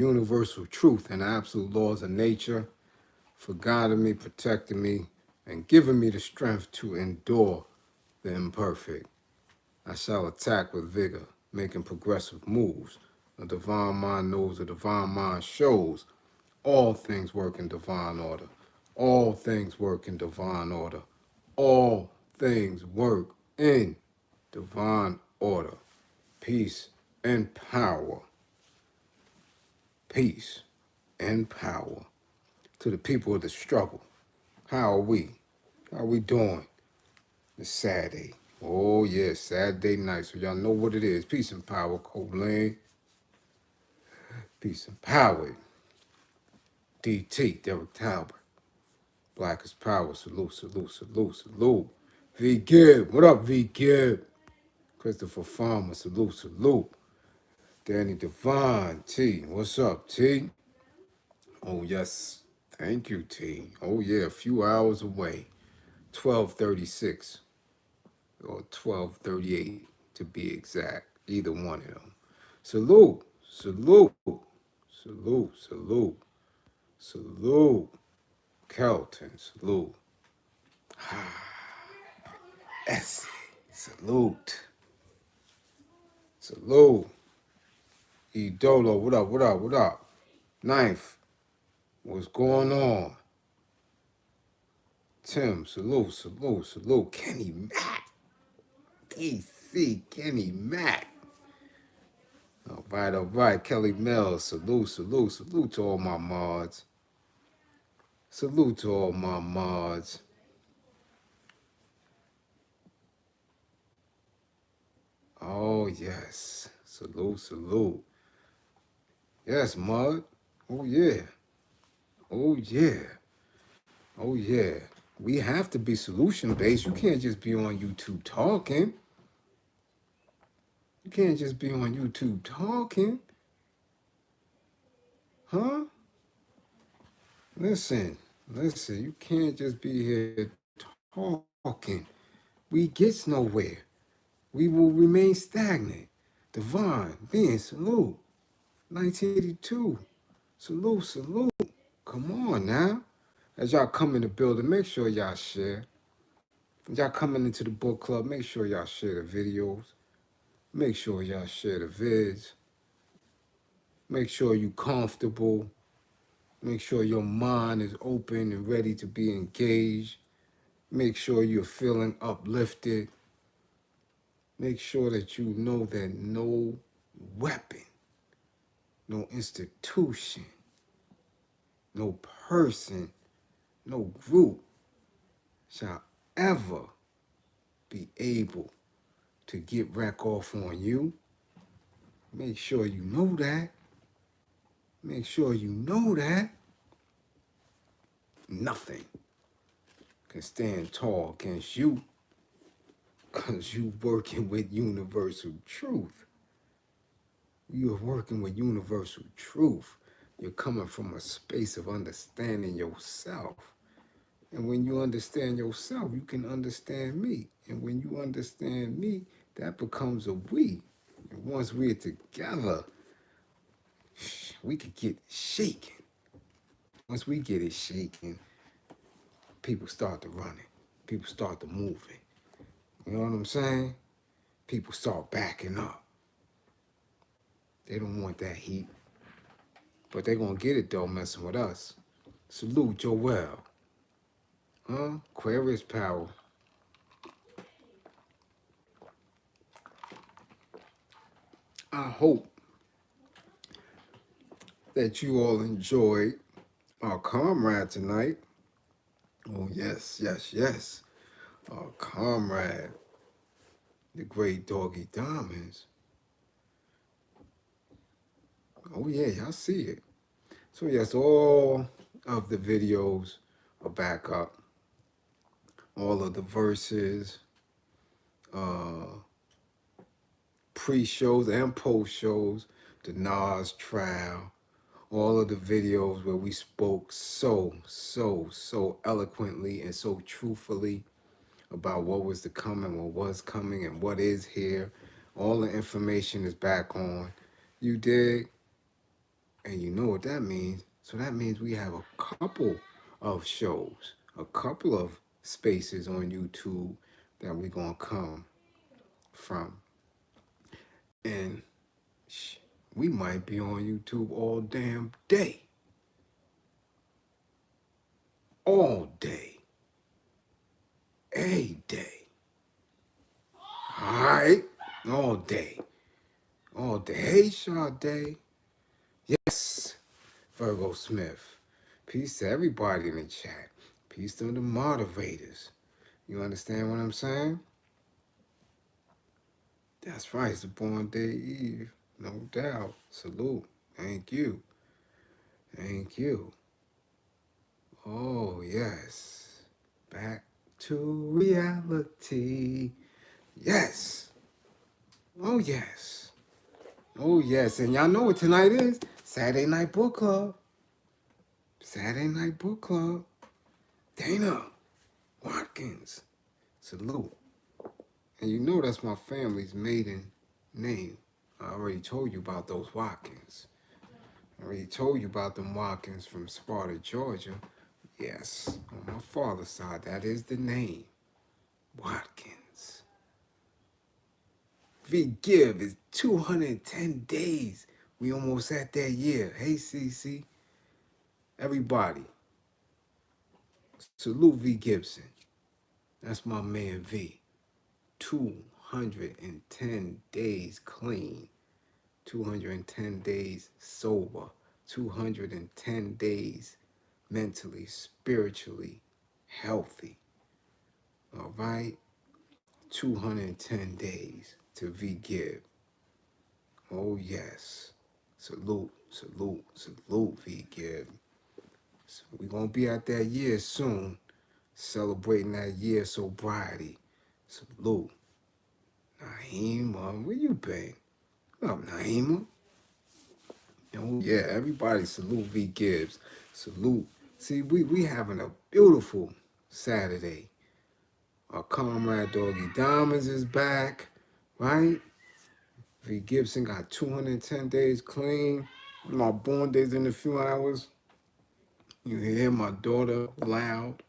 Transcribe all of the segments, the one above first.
universal truth and absolute laws of nature, for guiding me, protecting me, and giving me the strength to endure the imperfect. I shall attack with vigor, making progressive moves. A divine mind knows, a divine mind shows. All things work in divine order. All things work in divine order. All things work in divine order. Peace and power. Peace and power. To the people of the struggle. How are we? How are we doing? It's Saturday. Oh, yeah, Saturday night. So y'all know what it is. Peace and power, Colleen. Peace and power. DT, Derek Talbot. Black is power. Salute, salute, salute, salute. V Gibb. What up, V Gibb? Christopher Farmer. Salute, salute. Danny Devine. T. What's up, T? Oh, yes. Thank you, T. Oh, yeah, a few hours away. 12:36 or 12:38 to be exact. Either one of them. Salute, salute, salute, salute, salute. Kelton, salute. Essie, salute. Salute. E Dolo, what up, what up, what up? Ninth, what's going on? Tim, salute, salute, salute. Kenny Mack. DC, Kenny Mack. All right. Kelly Mills, salute, salute, salute to all my mods. Salute to all my mods. Oh, yes. Salute, salute. Yes, Mud. Oh, yeah. Oh, yeah. Oh, yeah. We have to be solution-based. You can't just be on YouTube talking. You can't just be on YouTube talking. Huh? Listen. You can't just be here talking. We gets nowhere. We will remain stagnant. Divine, being, salute. 1982. Salute, salute. Come on now. As y'all come in the building, make sure y'all share. As y'all coming into the book club, make sure y'all share the videos. Make sure y'all share the vids. Make sure you comfortable. Make sure your mind is open and ready to be engaged. Make sure you're feeling uplifted. Make sure that you know that no weapon, no institution, no person, no group shall ever be able to get back off on you. Make sure you know that. Make sure you know that. Nothing can stand tall against you because you working with universal truth. You're working with universal truth. You're coming from a space of understanding yourself. And when you understand yourself, you can understand me. And when you understand me, that becomes a we. And once we're together, we could get shaken. Once we get it shaken, people start to running. People start to moving. You know what I'm saying? People start backing up. They don't want that heat. But they're going to get it, though, messing with us. Salute Joel. Huh? Aquarius power. I hope that you all enjoyed our comrade tonight. Oh, yes, yes, yes. Our comrade, the great Doggy Diamonds. Oh, yeah, y'all see it. So, yes, all of the videos are back up. All of the verses, pre-shows and post-shows, the Nas trial, all of the videos where we spoke so eloquently and so truthfully about what was to come and what was coming and what is here. All the information is back on. You dig? And you know what that means? So that means we have a couple of shows, a couple of spaces on YouTube that we're going to come from. And we might be on YouTube all damn day. All day. A day. All right? All day. All day. Hey, Sade. Yes, Virgo Smith. Peace to everybody in the chat. Peace to the moderators. You understand what I'm saying? That's right. It's the Bornday Eve. No doubt. Salute. Thank you. Thank you. Oh, yes. Back to reality. Yes. Oh, yes. Oh, yes. And y'all know what tonight is? Saturday Night Book Club. Saturday Night Book Club. Dana Watkins. Salute. And you know that's my family's maiden name. I already told you about those Watkins. I already told you about them Watkins from Sparta, Georgia. Yes, on my father's side, that is the name. Watkins. V Give is 210 days. We almost at that year. Hey, CC. Everybody, salute V Gibson. That's my man V. 210 days clean. 210 days sober. 210 days mentally, spiritually healthy. All right? 210 days to V Give. Oh, yes. Salute, salute, salute, V Give. So we're going to be at that year soon, celebrating that year sobriety. Salute. Naima, where you been? What up, Naima? Oh, yeah, everybody salute V Gibbs. Salute. See, we having a beautiful Saturday. Our comrade Doggy Diamonds is back, right? V Gibson got 210 days clean. My born days in a few hours. You hear my daughter loud,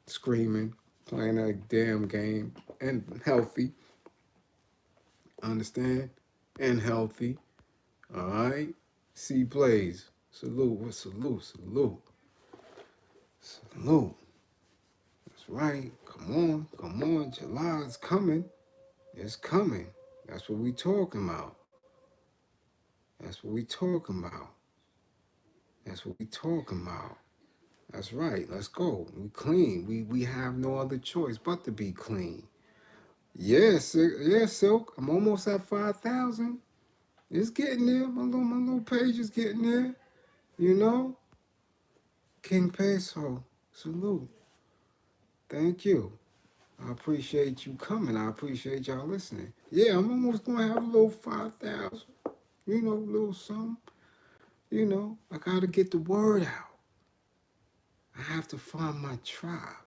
screaming, playing that damn game, and healthy. Understand? And healthy. All right? See Blaze. Salute, salute, salute. Salute. That's right. Come on. July's coming. It's coming. That's what we talking about. That's what we talking about. That's what we talking about. That's right. Let's go. We clean. We have no other choice but to be clean. Yes, yeah, Silk. I'm almost at 5,000. It's getting there. My little page is getting there. You know? King Peso. Salute. Thank you. I appreciate you coming. I appreciate y'all listening. Yeah, I'm almost going to have a little 5,000. You know, a little something. You know, I got to get the word out. I have to find my tribe.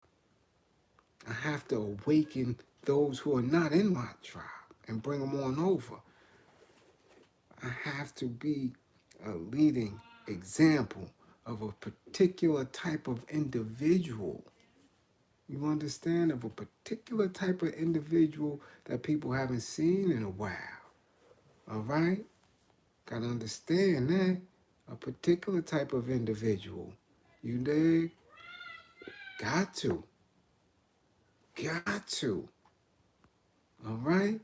I have to awaken those who are not in my tribe and bring them on over. I have to be a leading example of a particular type of individual. You understand? Of a particular type of individual that people haven't seen in a while. All right? Gotta understand that. A particular type of individual. You dig? Got to. Got to. All right?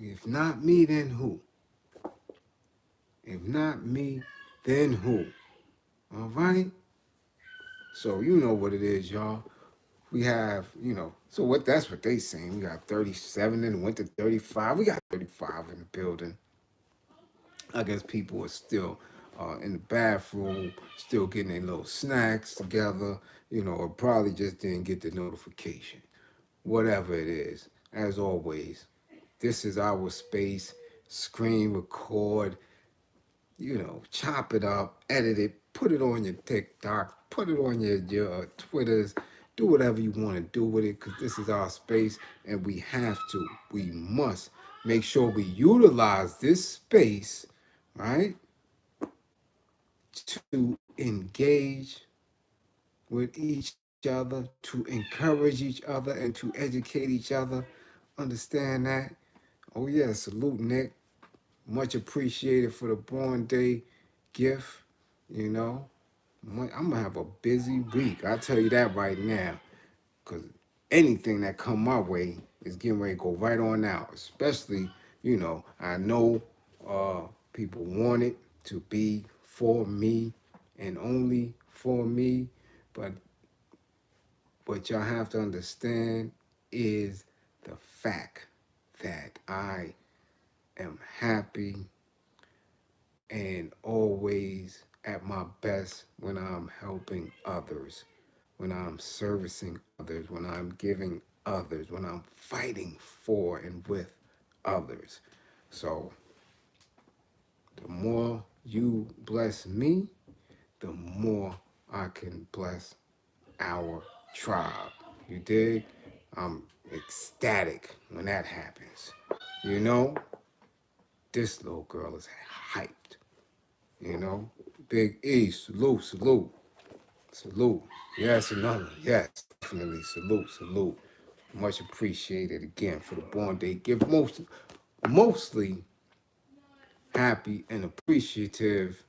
If not me, then who? If not me, then who? All right? So you know what it is, y'all. We have, so that's what they saying. We got 37 and went to 35. We got 35 in the building. I guess people are still in the bathroom, still getting their little snacks together, or probably just didn't get the notification. Whatever it is, as always, this is our space. Screen record, chop it up, edit it, put it on your TikTok, put it on your Twitters, do whatever you want to do with it, because this is our space and we must make sure we utilize this space, right? To engage with each other, to encourage each other, and to educate each other. Understand that? Oh, yeah, salute, Nick. Much appreciated for the Bornday gift. You know, I'm going to have a busy week. I'll tell you that right now. Because anything that come my way is getting ready to go right on out. Especially, I know people want it to be for me and only for me. But what y'all have to understand is the fact that I am happy and always at my best when I'm helping others, when I'm servicing others, when I'm giving others, when I'm fighting for and with others. So the more you bless me, the more I can bless our tribe. You dig? I'm ecstatic when that happens. You know, this little girl is hyped. You know, Big E, salute, salute, salute. Yes, another, yes, definitely, salute, salute. Much appreciated again for the Bornday gift. Mostly happy and appreciative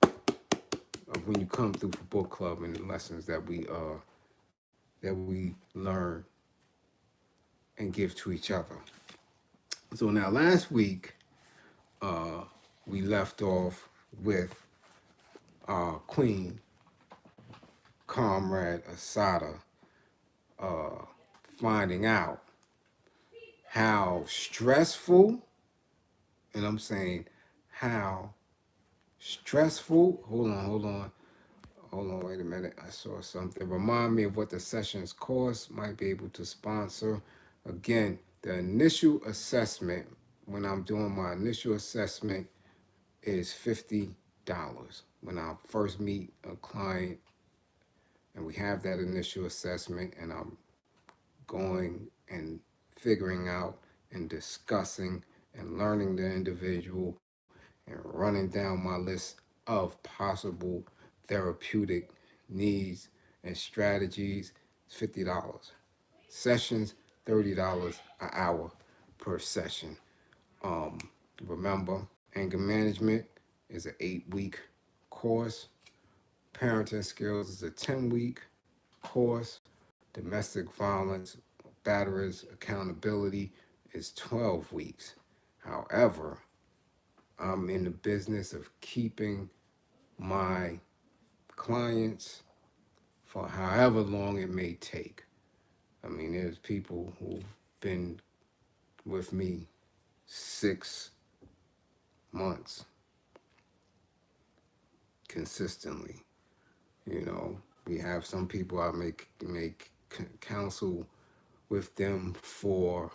of when you come through for book club and the lessons that we learn and give to each other. So now last week uh, we left off with Queen Comrade Asada finding out how stressful, and I'm saying how stressful. Hold on, wait a minute. I saw something. Remind me of what the sessions cost. Might be able to sponsor. Again, the initial assessment, when I'm doing my initial assessment, is $50. When I first meet a client and we have that initial assessment and I'm going and figuring out and discussing and learning the individual and running down my list of possible therapeutic needs and strategies, it's $50. Sessions, $30 an hour per session. Um, Remember, anger management is an 8-week course. Parenting skills is a 10-week course. Domestic violence, batterers, accountability is 12 weeks. However, I'm in the business of keeping my clients for however long it may take. I mean, there's people who've been with me 6 months consistently. We have some people I make counsel with them for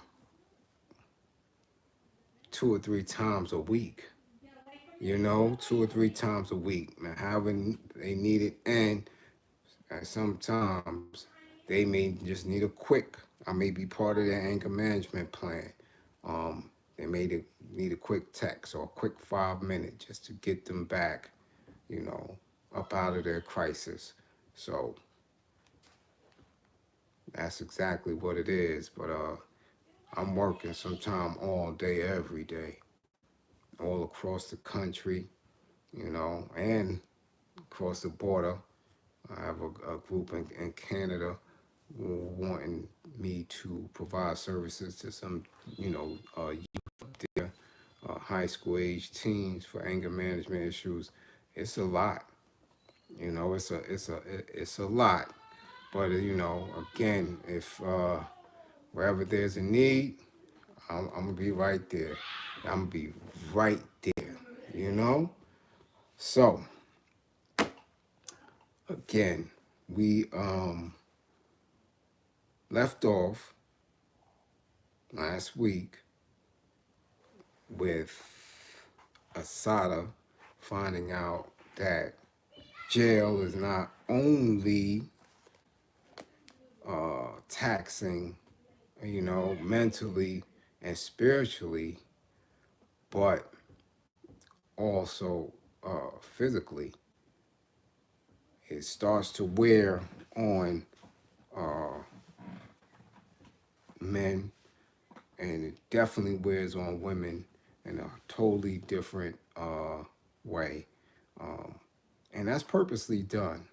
2 or 3 times a week. 2 or 3 times a week. Now, however they need it, and sometimes they may just need a quick. I may be part of their anger management plan. They may need a quick text or a quick 5 minutes just to get them back, you know, up out of their crisis. So that's exactly what it is. But I'm working sometime all day, every day, all across the country, and across the border. I have a group in Canada wanting me to provide services to some, youth there, high school age teens for anger management issues. It's a lot, it's a lot. But again, if wherever there's a need, I'm gonna be right there. I'm gonna be right there, you know. So again, we left off last week with Asada finding out that jail is not only taxing, mentally and spiritually, but also physically. It starts to wear on uh, men, and it definitely wears on women in a totally different way. Um, and that's purposely done.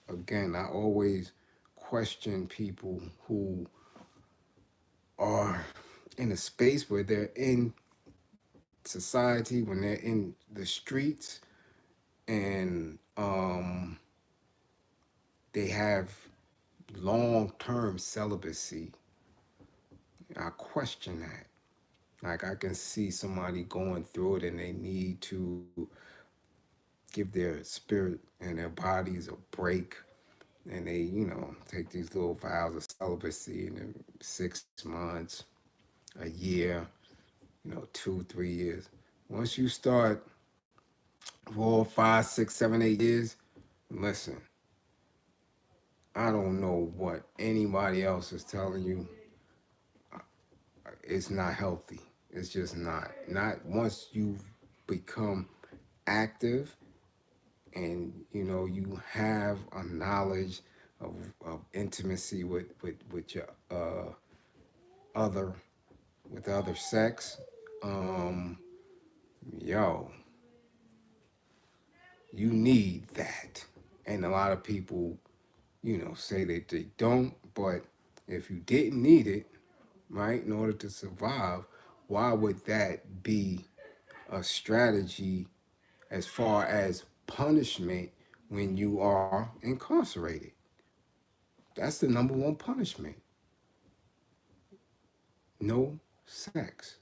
Again, I always question people who are in a space where they're in society, when they're in the streets, and they have long-term celibacy. I question that. Like, I can see somebody going through it and they need to give their spirit and their bodies a break, and they, take these little vows of celibacy in 6 months, a year, 2, 3 years. Once you start 4, 5, 6, 7, 8 years, listen, I don't know what anybody else is telling you. It's not healthy. It's just not. Not once you become active and you have a knowledge of intimacy with your other with the other sex. um yo you need that. And a lot of people say that they don't, but if you didn't need it, right, in order to survive, why would that be a strategy as far as punishment when you are incarcerated? That's the number one punishment. No sex.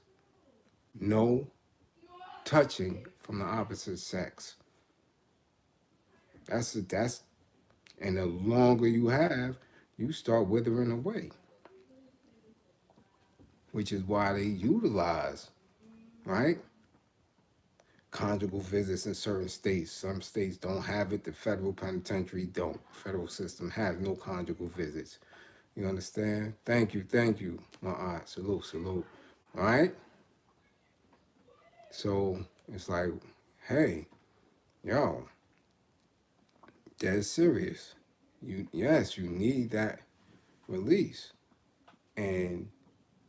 No touching from the opposite sex. That's and the longer you have, you start withering away. Which is why they utilize, right? Conjugal visits in certain states. Some states don't have it. The federal penitentiary don't. Federal system has no conjugal visits. You understand? Thank you, my aunt. Salute, salute. All right? So it's like, hey, yo, that is serious. Yes, you need that release. And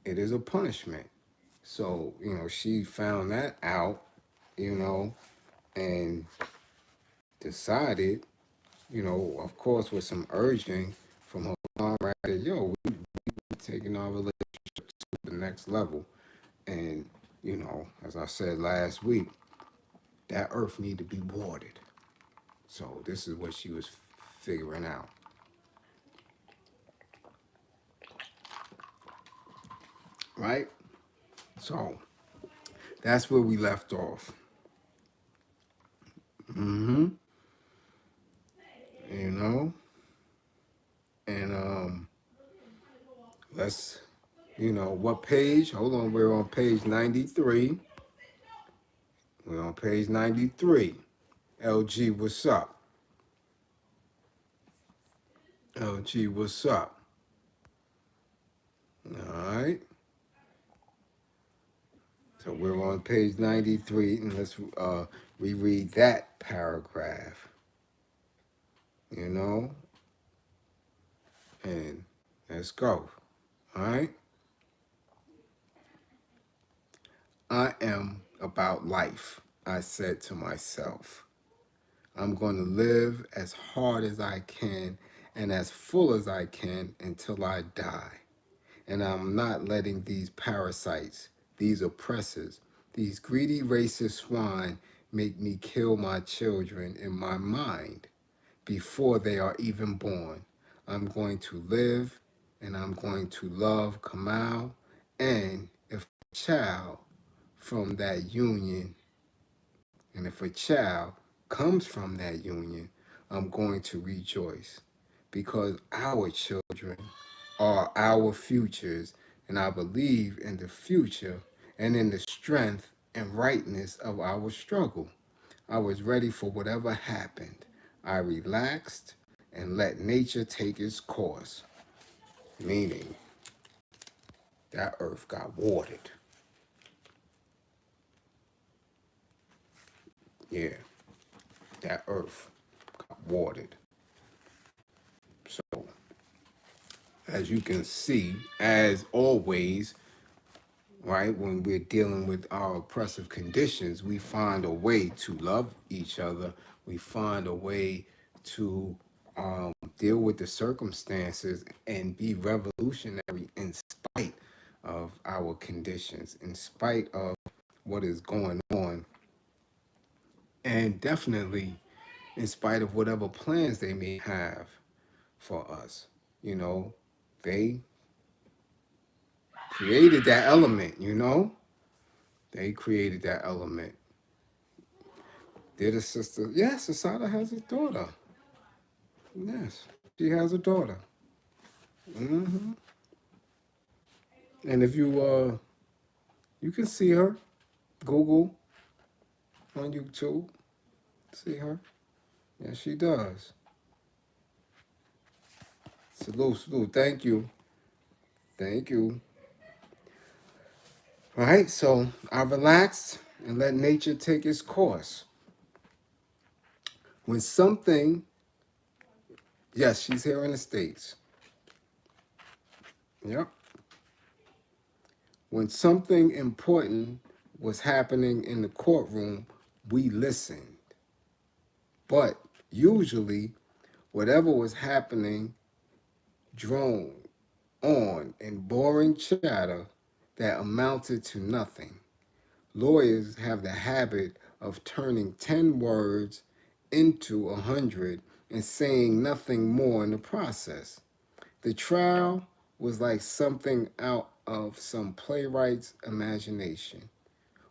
it is a punishment. So, she found that out, and decided, of course, with some urging from her mom, right, that, yo, we taking our relationship to the next level. And, as I said last week, that earth need to be watered. So this is what she was figuring out. Right? So that's where we left off. Mm-hmm. You know? And let's, what page? Hold on, we're on page 93. We're on page 93. LG, what's up? LG, what's up? All right. So we're on page 93, and let's reread that paragraph. And let's go. All right. I am about life, I said to myself. I'm going to live as hard as I can and as full as I can until I die. And I'm not letting these parasites, these oppressors, these greedy racist swine make me kill my children in my mind before they are even born. I'm going to live and I'm going to love Kamal, and if a child from that union, and if a child comes from that union, I'm going to rejoice because our children are our futures, and I believe in the future and in the strength and rightness of our struggle. I was ready for whatever happened. I relaxed and let nature take its course, meaning that earth got watered. Yeah, that earth got watered. So, as you can see, as always, right, when we're dealing with our oppressive conditions, we find a way to love each other. We find a way to deal with the circumstances and be revolutionary in spite of our conditions, in spite of what is going on, and definitely in spite of whatever plans they may have for us. You know, they created that element, you know? They created that element. Did a sister? Yes, Asada has a daughter. Yes, she has a daughter. hmm And if you can see her. Google on YouTube, see her. Yes, she does. Salute, salute. Thank you, thank you. All right, so I relaxed and let nature take its course. When something, yes, she's here in the States. Yep. When something important was happening in the courtroom, we listened. But usually, whatever was happening droned on in boring chatter that amounted to nothing. Lawyers have the habit of turning 10 words into 100 and saying nothing more in the process. The trial was like something out of some playwright's imagination.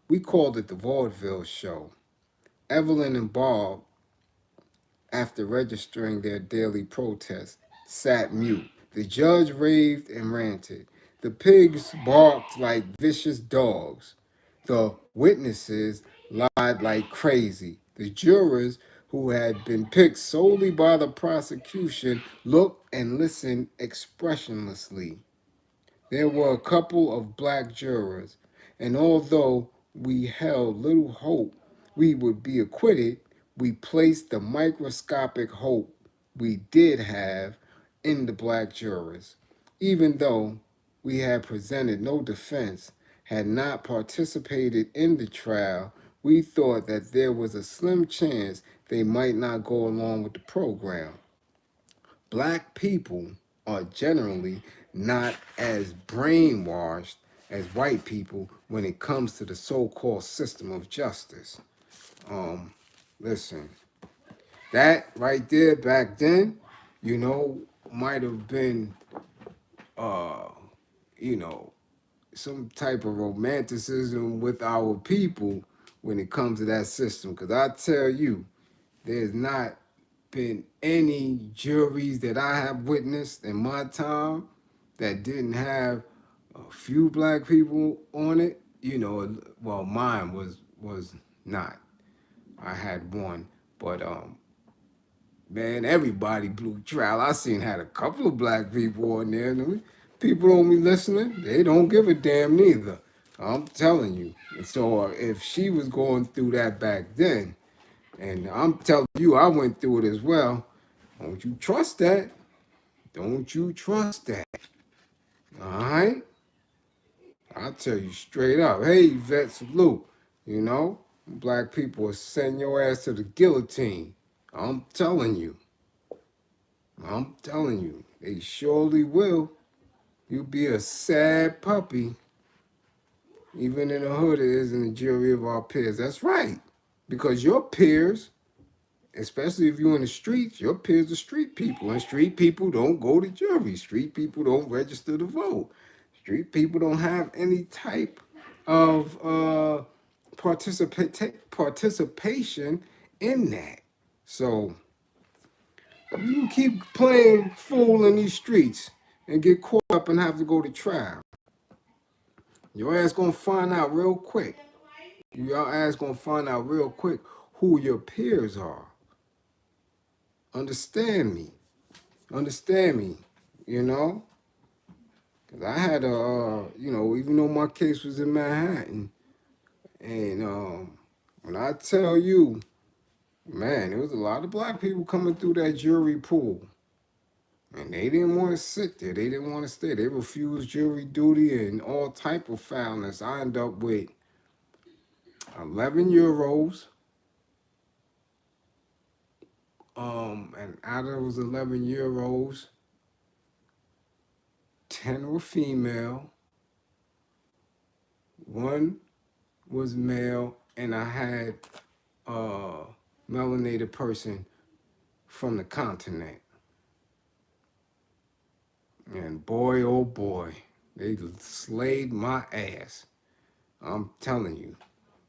We called it the vaudeville show. Evelyn and Bob, after registering their daily protest, sat mute. The judge raved and ranted. The pigs barked like vicious dogs. The witnesses lied like crazy. The jurors, who had been picked solely by the prosecution, looked and listened expressionlessly. There were a couple of black jurors, and although we held little hope we would be acquitted, we placed the microscopic hope we did have in the black jurors. Even though we had presented no defense, had not participated in the trial, we thought that there was a slim chance they might not go along with the program. Black people are generally not as brainwashed as white people when it comes to the so-called system of justice. Um, Listen, that right there back then, you know, might have been, uh, you know, some type of romanticism with our people when it comes to that system. Because I tell you, there's not been any juries that I have witnessed in my time that didn't have a few black people on it. You know, well, mine was not. I had one, but man, everybody blew trial. I seen had a couple of black people on there. People don't be listening. They don't give a damn neither. I'm telling you. And so if she was going through that back then, and I'm telling you, I went through it as well. Don't you trust that? Don't you trust that? All right? I'll tell you straight up. Hey, Yvette, salute. You know, black people will send your ass to the guillotine. I'm telling you. I'm telling you. They surely will. You'll be a sad puppy. Even in the hood, it isn't a jury of our peers. That's right. Because your peers, especially if you're in the streets, your peers are street people. And street people don't go to jury. Street people don't register to vote. Street people don't have any type of participation in that. So you keep playing fool in these streets and get caught up and have to go to trial. Your ass gonna find out real quick. Your ass gonna find out real quick who your peers are. Understand me. Understand me. You know? Because I had a, you know, even though my case was in Manhattan, and when I tell you, Man, there was a lot of black people coming through that jury pool. And they didn't want to sit there. They didn't want to stay. They refused jury duty and all type of foulness. I ended up with 11 euros. And out of those 11 euros, 10 were female, one was male, and I had a melanated person from the continent. And boy, oh boy, they slayed my ass. I'm telling you,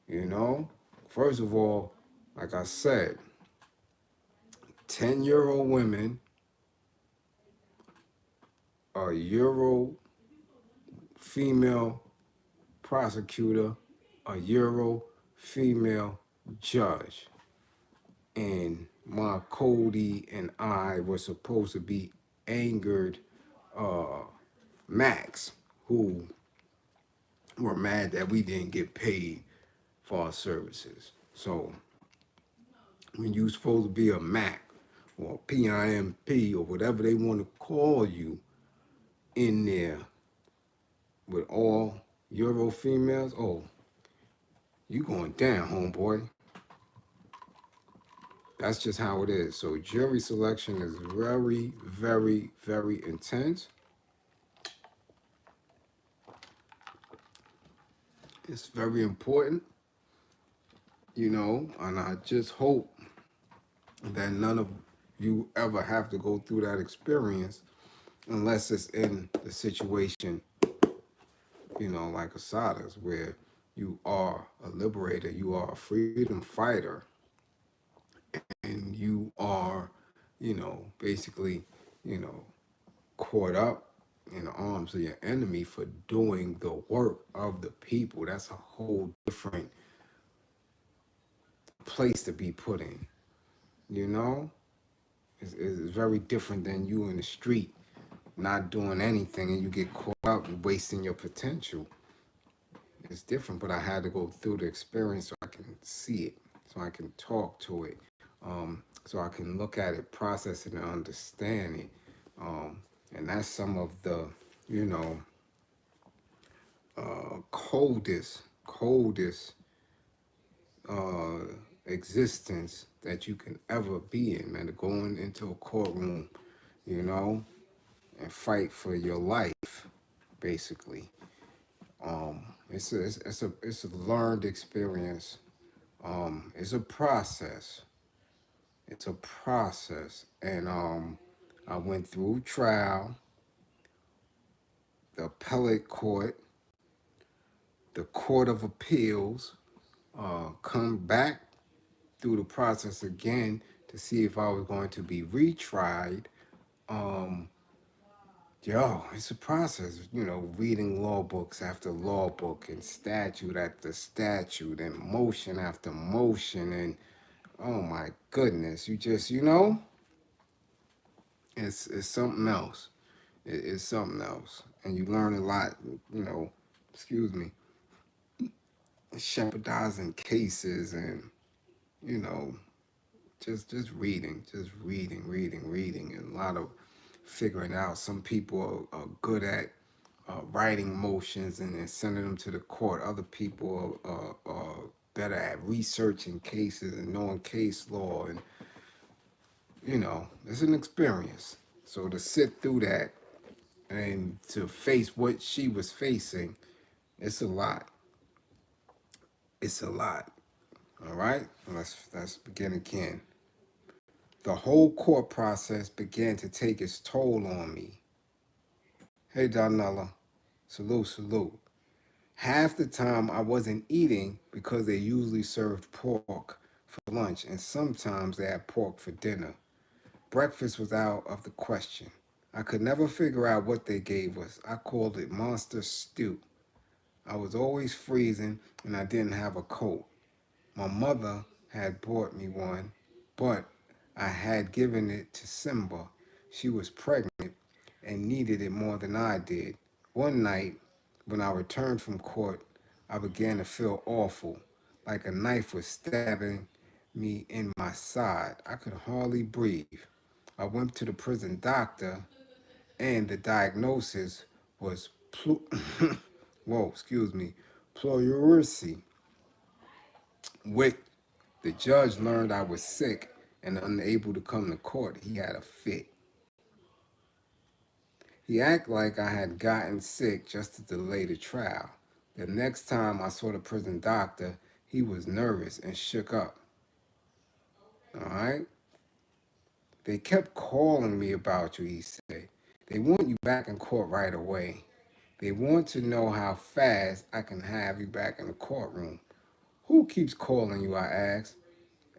you know. First of all, like I said, 10-year-old women, a Euro female prosecutor, a Euro female judge. And my Cody and I were supposed to be angered Max, who were mad that we didn't get paid for our services. So when you're supposed to be a Mac or PIMP or whatever they want to call you in there with all Euro females, oh, you going down, homeboy. That's just how it is. So jury selection is very, very, very intense. It's very important, you know, and I just hope that none of you ever have to go through that experience unless it's in the situation, you know, like Asada's, where you are a liberator, you are a freedom fighter, and you are, you know, basically, you know, caught up in the arms of your enemy for doing the work of the people. That's a whole different place to be put in, you know? It's very different than you in the street not doing anything and you get caught up and wasting your potential. It's different, but I had to go through the experience so I can see it, so I can talk to it, so I can look at it, process it, and understand it. And that's some of the, you know, coldest existence that you can ever be in, man. Going into a courtroom, you know, and fight for your life, basically. It's a learned experience. It's a process. It's a process, and I went through trial, the appellate court, the court of appeals, come back through the process again to see if I was going to be retried. Um, it's a process, you know, reading law books after law book and statute after statute and motion after motion. And oh my goodness, you just, you know, it's something else. It's something else. And you learn a lot, you know, excuse me, shepherdizing cases and, you know, just reading, and a lot of figuring out. Some people are good at writing motions and then sending them to the court. Other people are better at researching cases and knowing case law, and you know, it's an experience. So to sit through that and to face what she was facing, it's a lot. It's a lot. All right, let's begin again. The whole court process began to take its toll on me. Hey, Donella. Salute, salute. Half the time I wasn't eating because they usually served pork for lunch, and sometimes they had pork for dinner. Breakfast was out of the question. I could never figure out what they gave us. I called it monster stew. I was always freezing and I didn't have a coat. My mother had bought me one, but I had given it to Simba. She was pregnant and needed it more than I did. One night, when I returned from court, I began to feel awful, like a knife was stabbing me in my I sighed. I could hardly breathe. I went to the prison doctor, and the diagnosis was pleurisy. With the judge learned I was sick and unable to come to court. He had a fit. He acted like I had gotten sick just to delay the trial. The next time I saw the prison doctor, he was nervous and shook up. All right? They kept calling me about you, he said. They want you back in court right away. They want to know how fast I can have you back in the courtroom. Who keeps calling you, I asked.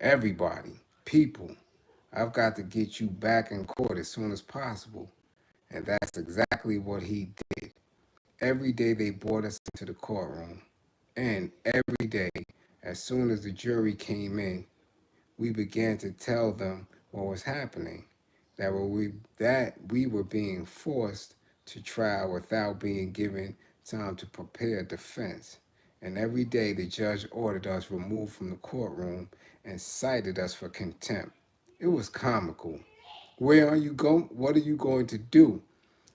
Everybody. People. I've got to get you back in court as soon as possible. And that's exactly what he did. Every day they brought us into the courtroom. And every day, as soon as the jury came in, we began to tell them what was happening, that we were being forced to trial without being given time to prepare a defense. And every day the judge ordered us removed from the courtroom and cited us for contempt. It was comical. Where are you going? What are you going to do?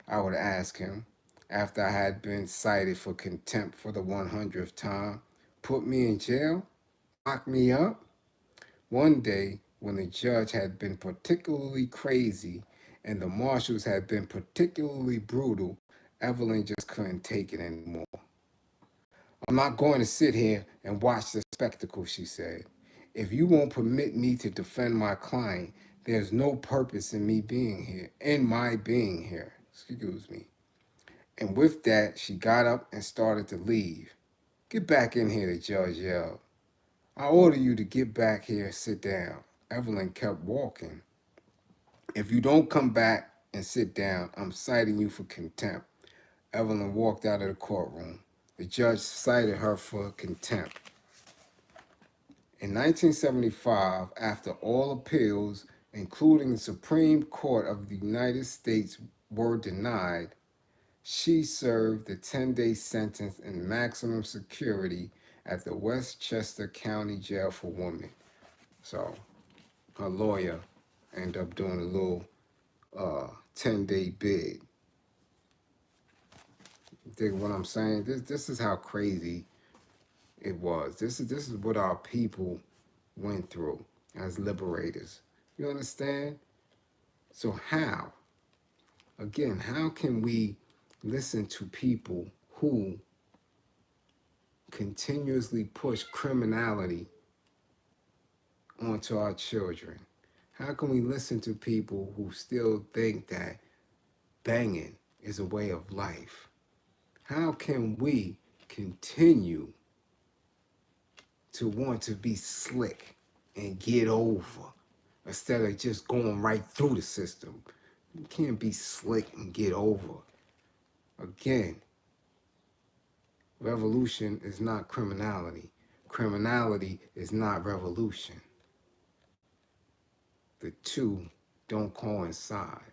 I would ask him after I had been cited for contempt for the 100th time. Put me in jail? Lock me up? One day, when the judge had been particularly crazy and the marshals had been particularly brutal, Evelyn just couldn't take it anymore. I'm not going to sit here and watch the spectacle, she said. If you won't permit me to defend my client, there's no purpose in me being here, in my being here. Excuse me. And with that, she got up and started to leave. Get back in here, the judge yelled. I order you to get back here and sit down. Evelyn kept walking. If you don't come back and sit down, I'm citing you for contempt. Evelyn walked out of the courtroom. The judge cited her for contempt. In 1975, after all appeals, including the Supreme Court of the United States, were denied, she served a 10-day sentence in maximum security at the Westchester County Jail for Women. So her lawyer ended up doing a little 10-day bid. Dig what I'm saying? This is how crazy it was. This is what our people went through as liberators. You understand? So how? Again, how can we listen to people who continuously push criminality onto our children? How can we listen to people who still think that banging is a way of life? How can we continue to want to be slick and get over instead of just going right through the system? You can't be slick and get over. Again, revolution is not criminality. Criminality is not revolution. The two don't coincide.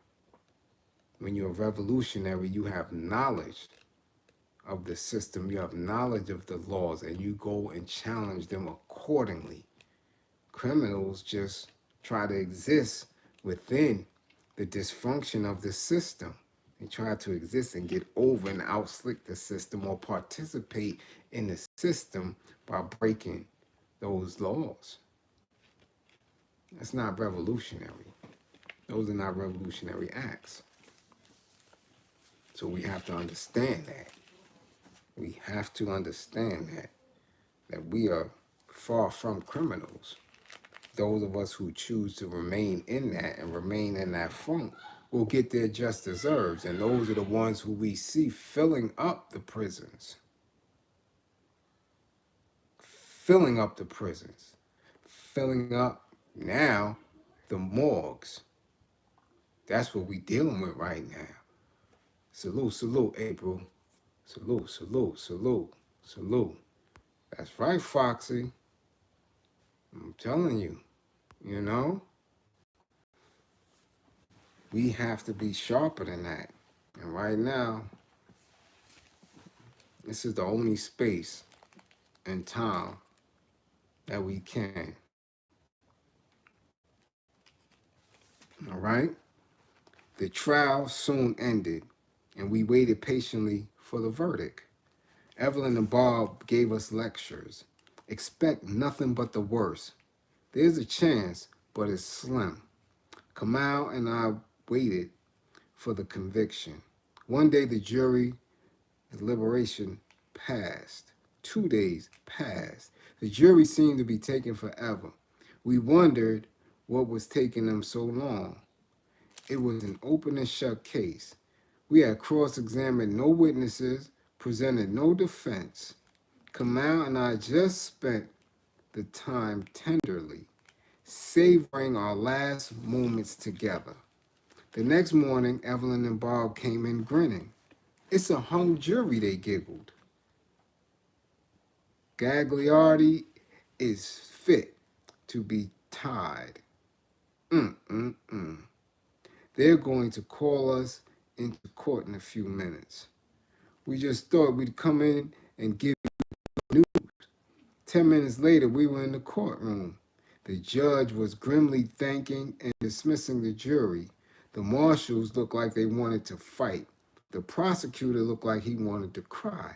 When you're a revolutionary, you have knowledge of the system, you have knowledge of the laws, and you go and challenge them accordingly. Criminals just try to exist within the dysfunction of the system. They try to exist and get over and outslick the system or participate in the system by breaking those laws. That's not revolutionary. Those are not revolutionary acts. So we have to understand that. We have to understand that we are far from criminals. Those of us who choose to remain in that and remain in that funk will get their just deserves. And those are the ones who we see filling up the prisons. Filling up the prisons. Filling up now the morgues. That's what we're dealing with right now. Salute, salute, April. Salute, salute, salute, salute. That's right, Foxy. I'm telling you, you know, we have to be sharper than that. And right now, this is the only space and time that we can. All right? The trial soon ended, and we waited patiently for the verdict. Evelyn and Bob gave us lectures. Expect nothing but the worst. There's a chance, but it's slim. Kamal and I waited for the conviction. One day the jury deliberation passed. 2 days passed. The jury seemed to be taking forever. We wondered what was taking them so long. It was an open and shut case. We had cross-examined no witnesses, presented no defense. Kamal and I just spent the time tenderly, savoring our last moments together. The next morning, Evelyn and Bob came in grinning. It's a hung jury, they giggled. Gagliardi is fit to be tied. Mm-mm-mm. They're going to call us into court in a few minutes. We just thought we'd come in and give you news. 10 minutes later, we were in the courtroom. The judge was grimly thanking and dismissing the jury. The marshals looked like they wanted to fight. The prosecutor looked like he wanted to cry.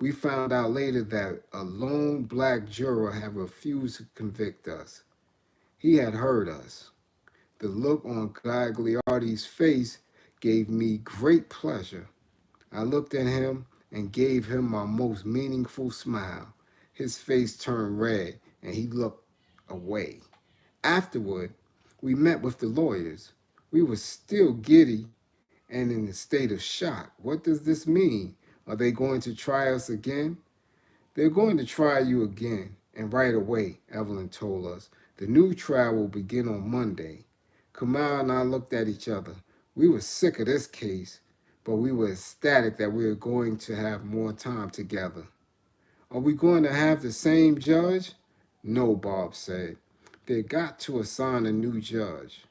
We found out later that a lone black juror had refused to convict us. He had heard us. The look on Gagliardi's face gave me great pleasure. I looked at him and gave him my most meaningful smile. His face turned red and he looked away. Afterward, we met with the lawyers. We were still giddy and in a state of shock. What does this mean? Are they going to try us again? They're going to try you again, and right away, Evelyn told us. The new trial will begin on Monday. Kamal and I looked at each other. We were sick of this case, but we were ecstatic that we were going to have more time together. Are we going to have the same judge? No, Bob said. They got to assign a new judge.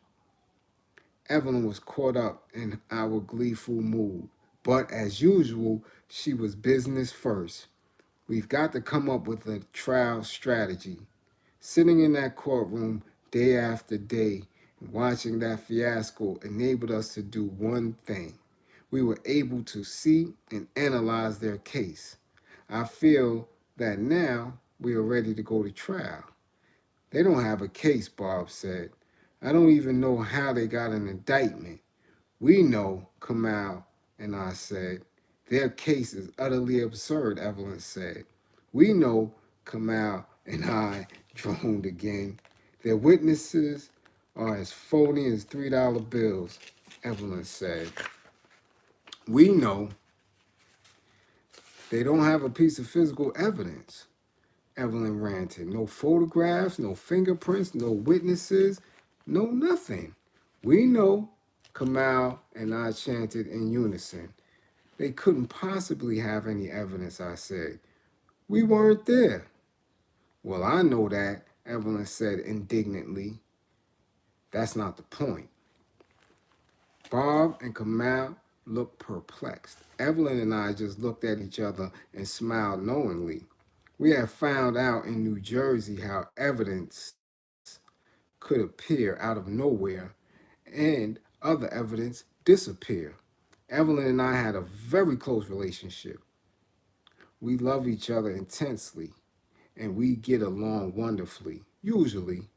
Evelyn was caught up in our gleeful mood, but as usual, she was business first. We've got to come up with a trial strategy. Sitting in that courtroom day after day and watching that fiasco enabled us to do one thing. We were able to see and analyze their case. I feel that now we are ready to go to trial. They don't have a case, Bob said. I don't even know how they got an indictment. We know, Kamal and I said. Their case is utterly absurd, Evelyn said. We know, Kamal and I droned again. Their witnesses are as phony as $3 bills, Evelyn said. We know they don't have a piece of physical evidence, Evelyn ranted. No photographs, no fingerprints, no witnesses, no nothing. We know, Kamal and I chanted in unison. They couldn't possibly have any evidence, I said. We weren't there. Well, I know that, Evelyn said indignantly. That's not the point. Bob and Kamal looked perplexed. Evelyn and I just looked at each other and smiled knowingly. We had found out in New Jersey how evidence could appear out of nowhere and other evidence disappear. Evelyn and I had a very close relationship. We love each other intensely, and we get along wonderfully, usually.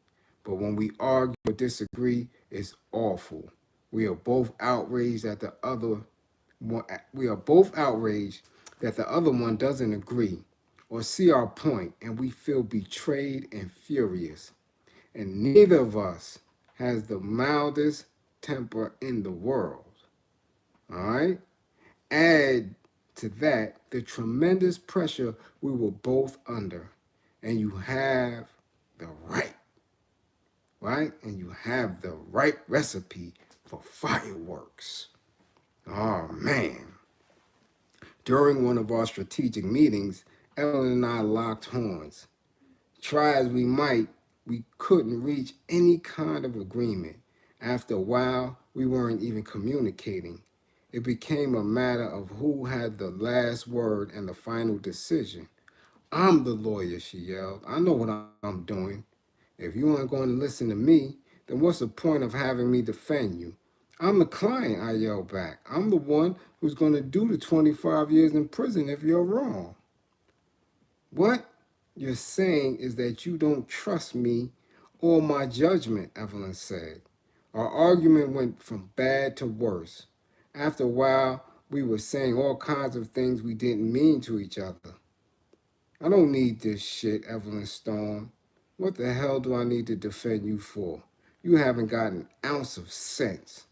But when we argue or disagree, it's awful. We are both outraged that the other one, doesn't agree or see our point, and we feel betrayed and furious. And neither of us has the mildest temper in the world. All right? Add to that the tremendous pressure we were both under, and you have the right? And you have the right recipe for fireworks. Oh, man. During one of our strategic meetings, Ellen and I locked horns. Try as we might, we couldn't reach any kind of agreement. After a while, we weren't even communicating. It became a matter of who had the last word and the final decision. I'm the lawyer, she yelled. I know what I'm doing. If you aren't going to listen to me, then what's the point of having me defend you? I'm the client, I yelled back. I'm the one who's going to do the 25 years in prison if you're wrong. What you're saying is that you don't trust me or my judgment, Evelyn said. Our argument went from bad to worse. After a while, we were saying all kinds of things we didn't mean to each other. I don't need this shit, Evelyn stormed. What the hell do I need to defend you for? You haven't got an ounce of sense.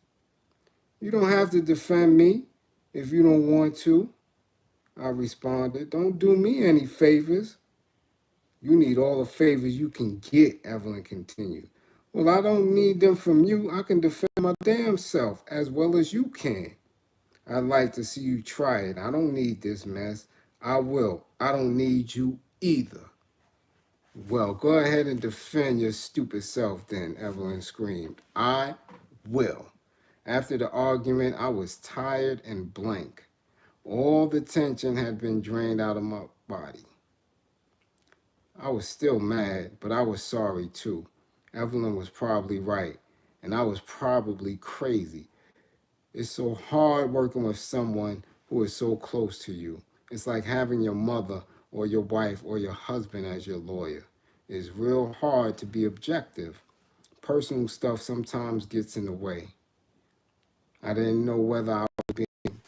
You don't have to defend me if you don't want to, I responded. Don't do me any favors. You need all the favors you can get, Evelyn continued. Well, I don't need them from you. I can defend my damn self as well as you can. I'd like to see you try it. I don't need this mess. I will. I don't need you either. Well, go ahead and defend your stupid self then, Evelyn screamed. I will. After the argument, I was tired and blank. All the tension had been drained out of my body. I was still mad, but I was sorry too. Evelyn was probably right, and I was probably crazy. It's so hard working with someone who is so close to you. It's like having your mother or your wife or your husband as your lawyer. It's real hard to be objective. Personal stuff sometimes gets in the way. I didn't know whether I was being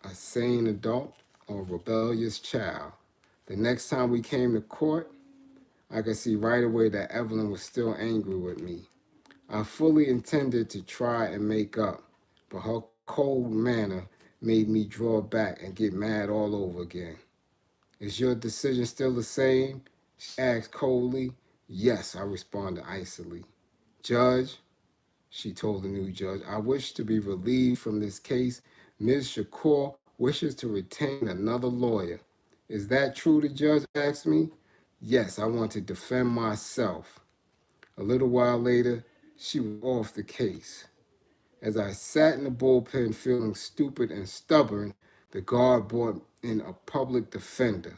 a sane adult or a rebellious child. The next time we came to court, I could see right away that Evelyn was still angry with me. I fully intended to try and make up, but her cold manner made me draw back and get mad all over again. Is your decision still the same? She asked coldly. Yes, I responded icily. Judge, she told the new judge, I wish to be relieved from this case. Ms. Shakur wishes to retain another lawyer. Is that true, the judge asked me? Yes, I want to defend myself. A little while later, she was off the case. As I sat in the bullpen feeling stupid and stubborn, the guard brought in a public defender.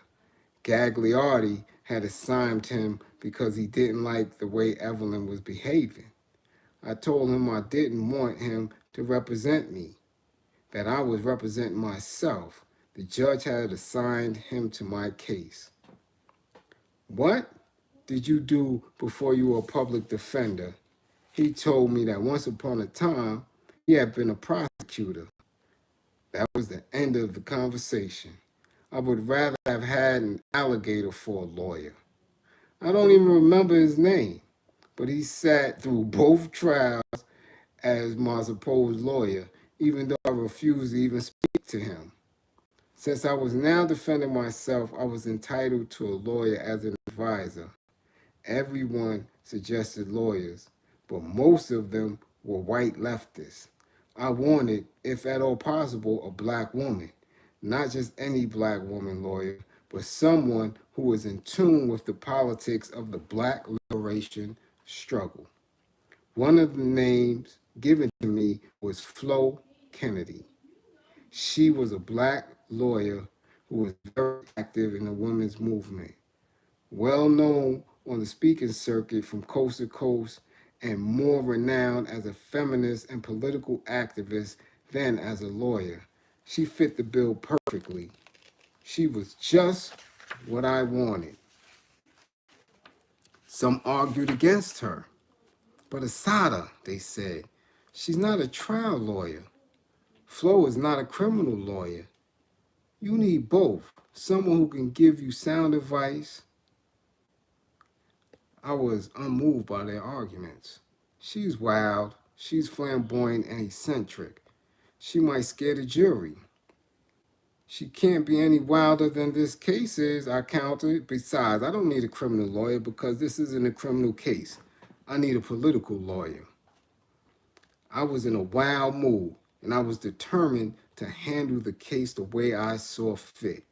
Gagliardi had assigned him because he didn't like the way Evelyn was behaving. I told him I didn't want him to represent me, that I was representing myself. The judge had assigned him to my case. What did you do before you were a public defender? He told me that once upon a time, he had been a prosecutor. That was the end of the conversation. I would rather have had an alligator for a lawyer. I don't even remember his name, but he sat through both trials as my supposed lawyer, even though I refused to even speak to him. Since I was now defending myself, I was entitled to a lawyer as an advisor. Everyone suggested lawyers, but most of them were white leftists. I wanted, if at all possible, a black woman. Not just any black woman lawyer, but someone who was in tune with the politics of the black liberation struggle. One of the names given to me was Flo Kennedy. She was a black lawyer who was very active in the women's movement, well known on the speaking circuit from coast to coast, and more renowned as a feminist and political activist than as a lawyer. She fit the bill perfectly. She was just what I wanted. Some argued against her. But Asada, they said, she's not a trial lawyer. Flo is not a criminal lawyer. You need both. Someone who can give you sound advice. I was unmoved by their arguments. She's wild. She's flamboyant and eccentric. She might scare the jury. She can't be any wilder than this case is, I countered. Besides, I don't need a criminal lawyer because this isn't a criminal case. I need a political lawyer. I was in a wild mood, and I was determined to handle the case the way I saw fit.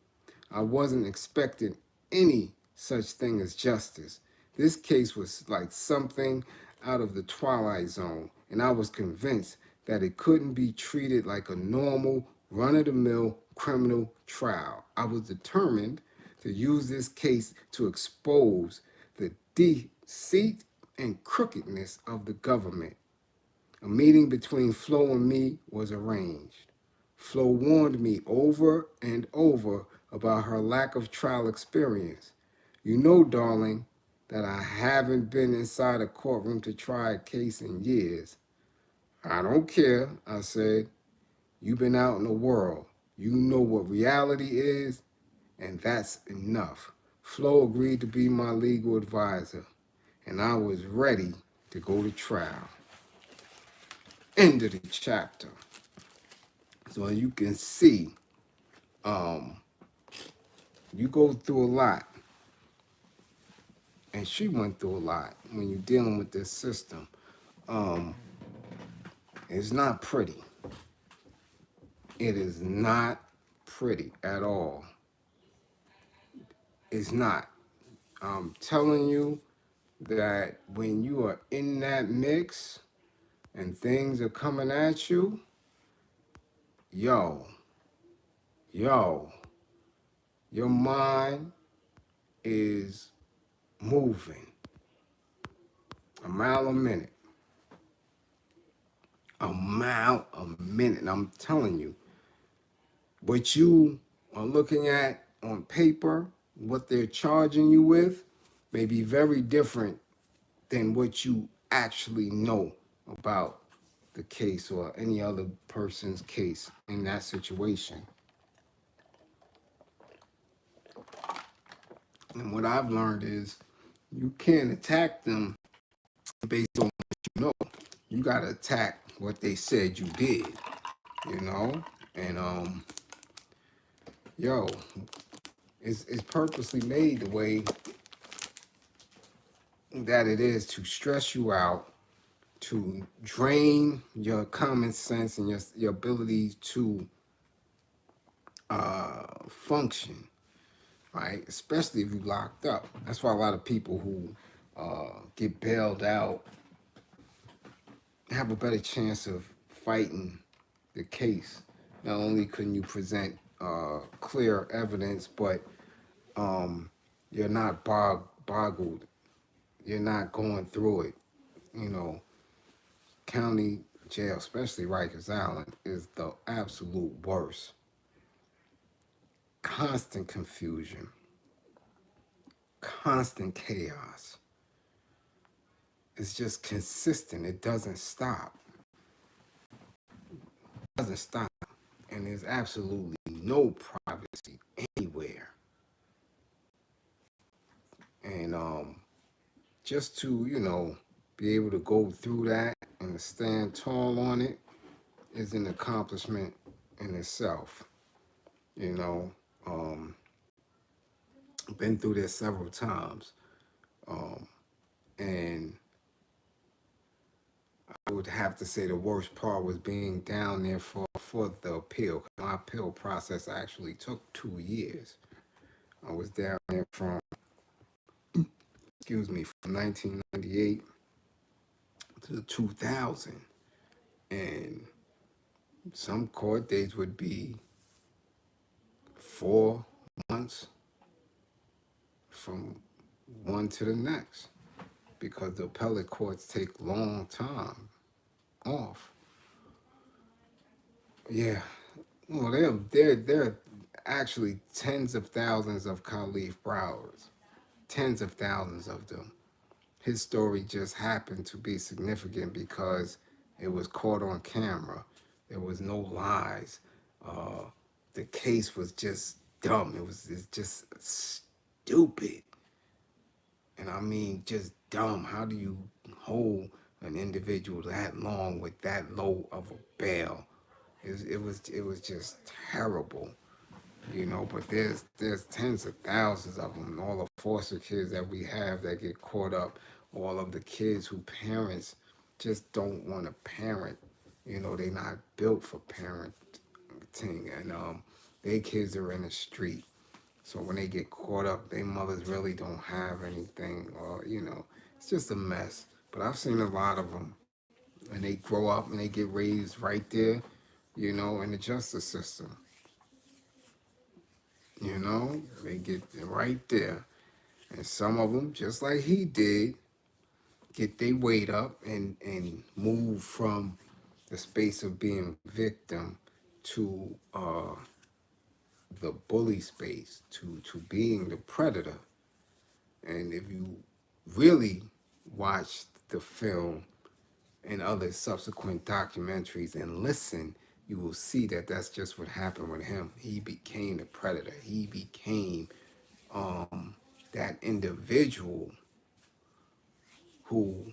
I wasn't expecting any such thing as justice. This case was like something out of the Twilight Zone, and I was convinced that it couldn't be treated like a normal, run-of-the-mill criminal trial. I was determined to use this case to expose the deceit and crookedness of the government. A meeting between Flo and me was arranged. Flo warned me over and over about her lack of trial experience. You know, darling, that I haven't been inside a courtroom to try a case in years. I don't care, I said. You've been out in the world. You know what reality is, and that's enough. Flo agreed to be my legal advisor, and I was ready to go to trial. End of the chapter. So you can see, you go through a lot, and she went through a lot when you're dealing with this system. It's not pretty. It is not pretty at all. It's not. I'm telling you that when you are in that mix and things are coming at you, yo, yo, your mind is moving a mile a minute. A mile a minute. And I'm telling you, what you are looking at on paper, what they're charging you with, may be very different than what you actually know about the case or any other person's case in that situation. And what I've learned is you can't attack them based on what you know. You got to attack what they said you did, you know? And, yo, it's purposely made the way that it is to stress you out, to drain your common sense and your ability to function, right? Especially if you're locked up. That's why a lot of people who get bailed out have a better chance of fighting the case. Not only can you present clear evidence, but you're not boggled. You're not going through it. You know, county jail, especially Rikers Island, is the absolute worst. Constant confusion, constant chaos. It's just consistent. It doesn't stop. It doesn't stop. And there's absolutely no privacy anywhere. And just to, be able to go through that and to stand tall on it is an accomplishment in itself. You know, been through this several times. And I would have to say the worst part was being down there for the appeal. My appeal process actually took 2 years. I was down there from 1998 to 2000. And some court dates would be 4 months from one to the next because the appellate courts take long time off. Yeah. Well, they're actually tens of thousands of Khalif Browers. Tens of thousands of them. His story just happened to be significant because it was caught on camera. There was no lies. The case was just dumb. It's just stupid. And I mean, just dumb. How do you hold an individual that long with that low of a bail? It was just terrible. But there's tens of thousands of them. All the foster kids that we have that get caught up, all of the kids who parents just don't want to parent. They're not built for parenting, and their kids are in the street. So when they get caught up, their mothers really don't have anything, or it's just a mess. But I've seen a lot of them, and they grow up and they get raised right there, in the justice system. They get right there. And some of them, just like he did, get their weight up and move from the space of being victim to the bully space, to being the predator. And if you really watch the film and other subsequent documentaries and listen, you will see that that's just what happened with him. He became the predator. He became that individual who,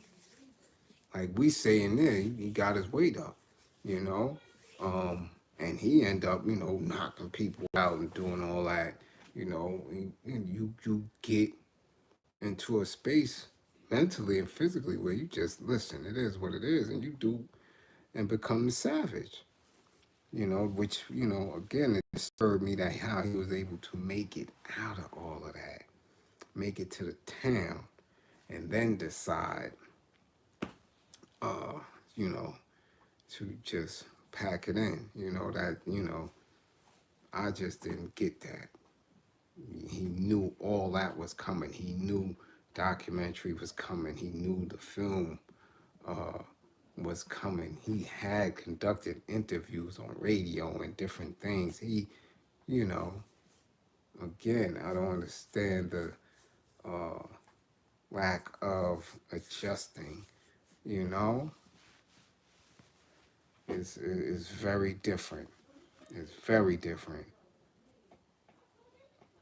like we say in there, he got his weight up, you know, and he ended up, knocking people out and doing all that, you get into a space mentally and physically where you just listen. It is what it is, and you do and become the savage. Which again, it disturbed me that how he was able to make it out of all of that, make it to the town, and then decide, uh, you know, to just pack it in. I just didn't get that. He knew all that was coming. He knew documentary was coming. He knew the film uh, was coming. He had conducted interviews on radio and different things. He, you know, again, I don't understand the lack of adjusting. You know, is very different. It's very different.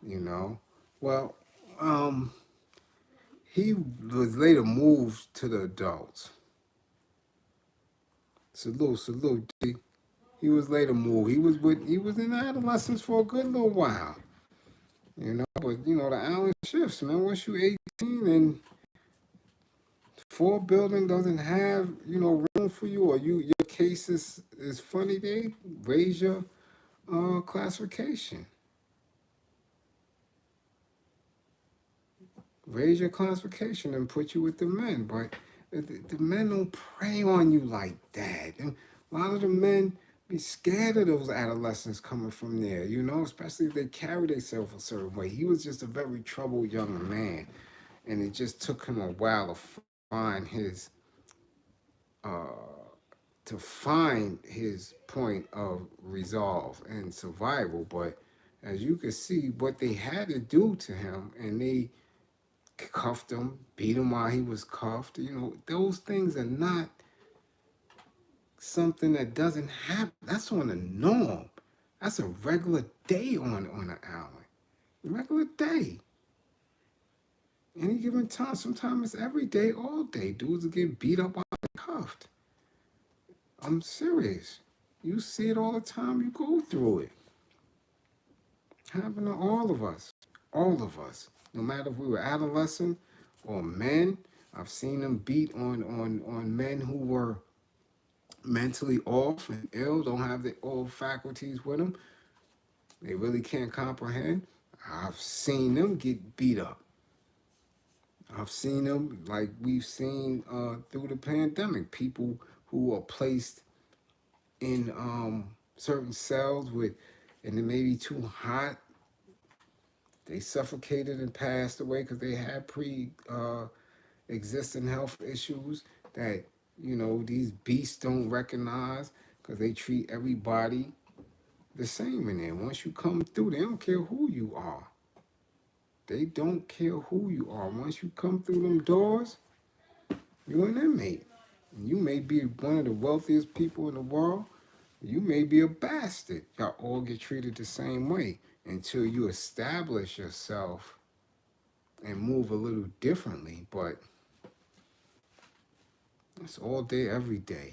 You know, well, he was later moved to the adults. Salute, D. He was later moved. He was in adolescence for a good little while. But the Allen shifts, man. Once you 18 and Ford building doesn't have, room for you, or your case is funny, they raise your classification. Raise your classification and put you with the men. But the men don't prey on you like that. And a lot of the men be scared of those adolescents coming from there, especially if they carry themselves a certain way. He was just a very troubled young man, and it just took him a while to find his point of resolve and survival. But as you can see, what they had to do to him, and they cuffed him, beat him while he was cuffed. Those things are not something that doesn't happen. That's on the norm. That's a regular day on an island. Regular day. Any given time. Sometimes it's every day, all day. Dudes will get beat up while they're cuffed. I'm serious. You see it all the time. You go through it. Happened to all of us. All of us. No matter if we were adolescent or men. I've seen them beat on men who were mentally off and ill, don't have the old faculties with them. They really can't comprehend. I've seen them get beat up. I've seen them like we've seen through the pandemic. People who are placed in certain cells and it may be too hot. They suffocated and passed away because they had existing health issues that these beasts don't recognize, because they treat everybody the same in there. Once you come through, they don't care who you are. They don't care who you are. Once you come through them doors, you're an inmate. You may be one of the wealthiest people in the world. You may be a bastard. Y'all all get treated the same way until you establish yourself and move a little differently. But it's all day, every day.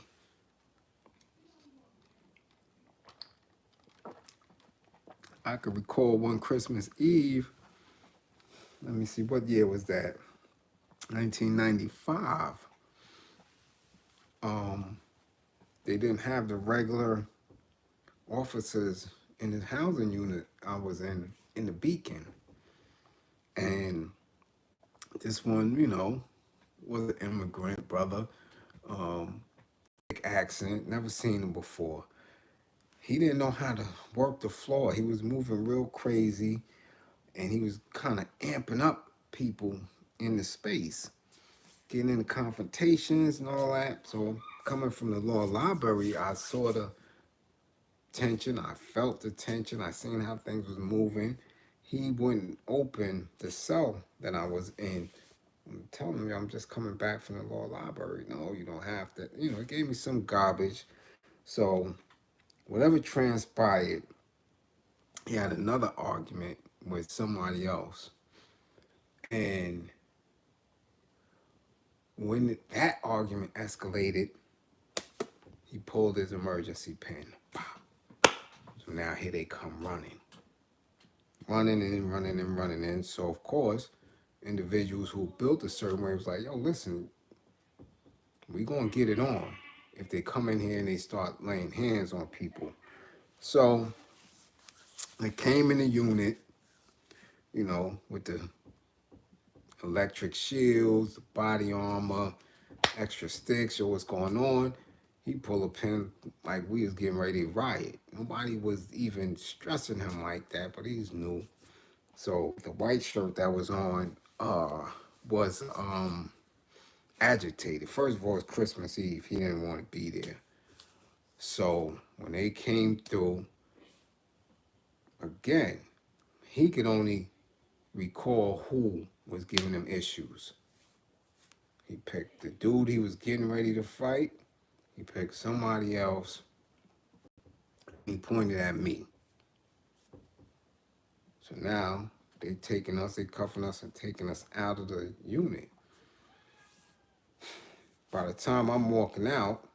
I could recall one Christmas Eve. Let me see, what year was that? 1995. They didn't have the regular officers in the housing unit I was in the Beacon. And this one, was an immigrant brother, thick accent, never seen him before. He didn't know how to work the floor. He was moving real crazy, and he was kind of amping up people in the space. getting into confrontations and all that. So coming from the law library, I saw the tension. I felt the tension. I seen how things was moving. He wouldn't open the cell that I was in. I'm telling you, I'm just coming back from the law library. No, you don't have to. It gave me some garbage. So whatever transpired, he had another argument with somebody else. And when that argument escalated, he pulled his emergency pin. So now here they come running in. So of course, individuals who built a certain way was like, yo, listen, we gonna get it on if they come in here and they start laying hands on people. So they came in the unit, with the electric shields, the body armor, extra sticks, show what's going on. He pulled a pin like we was getting ready to riot. Nobody was even stressing him like that, but he's new. So the white shirt that was on was agitated. First of all, it's Christmas Eve. He didn't want to be there. So when they came through, again, he could only recall who was giving him issues. He picked the dude he was getting ready to fight. He picked somebody else. He pointed at me. So now they cuffing us and taking us out of the unit. By the time I'm walking out,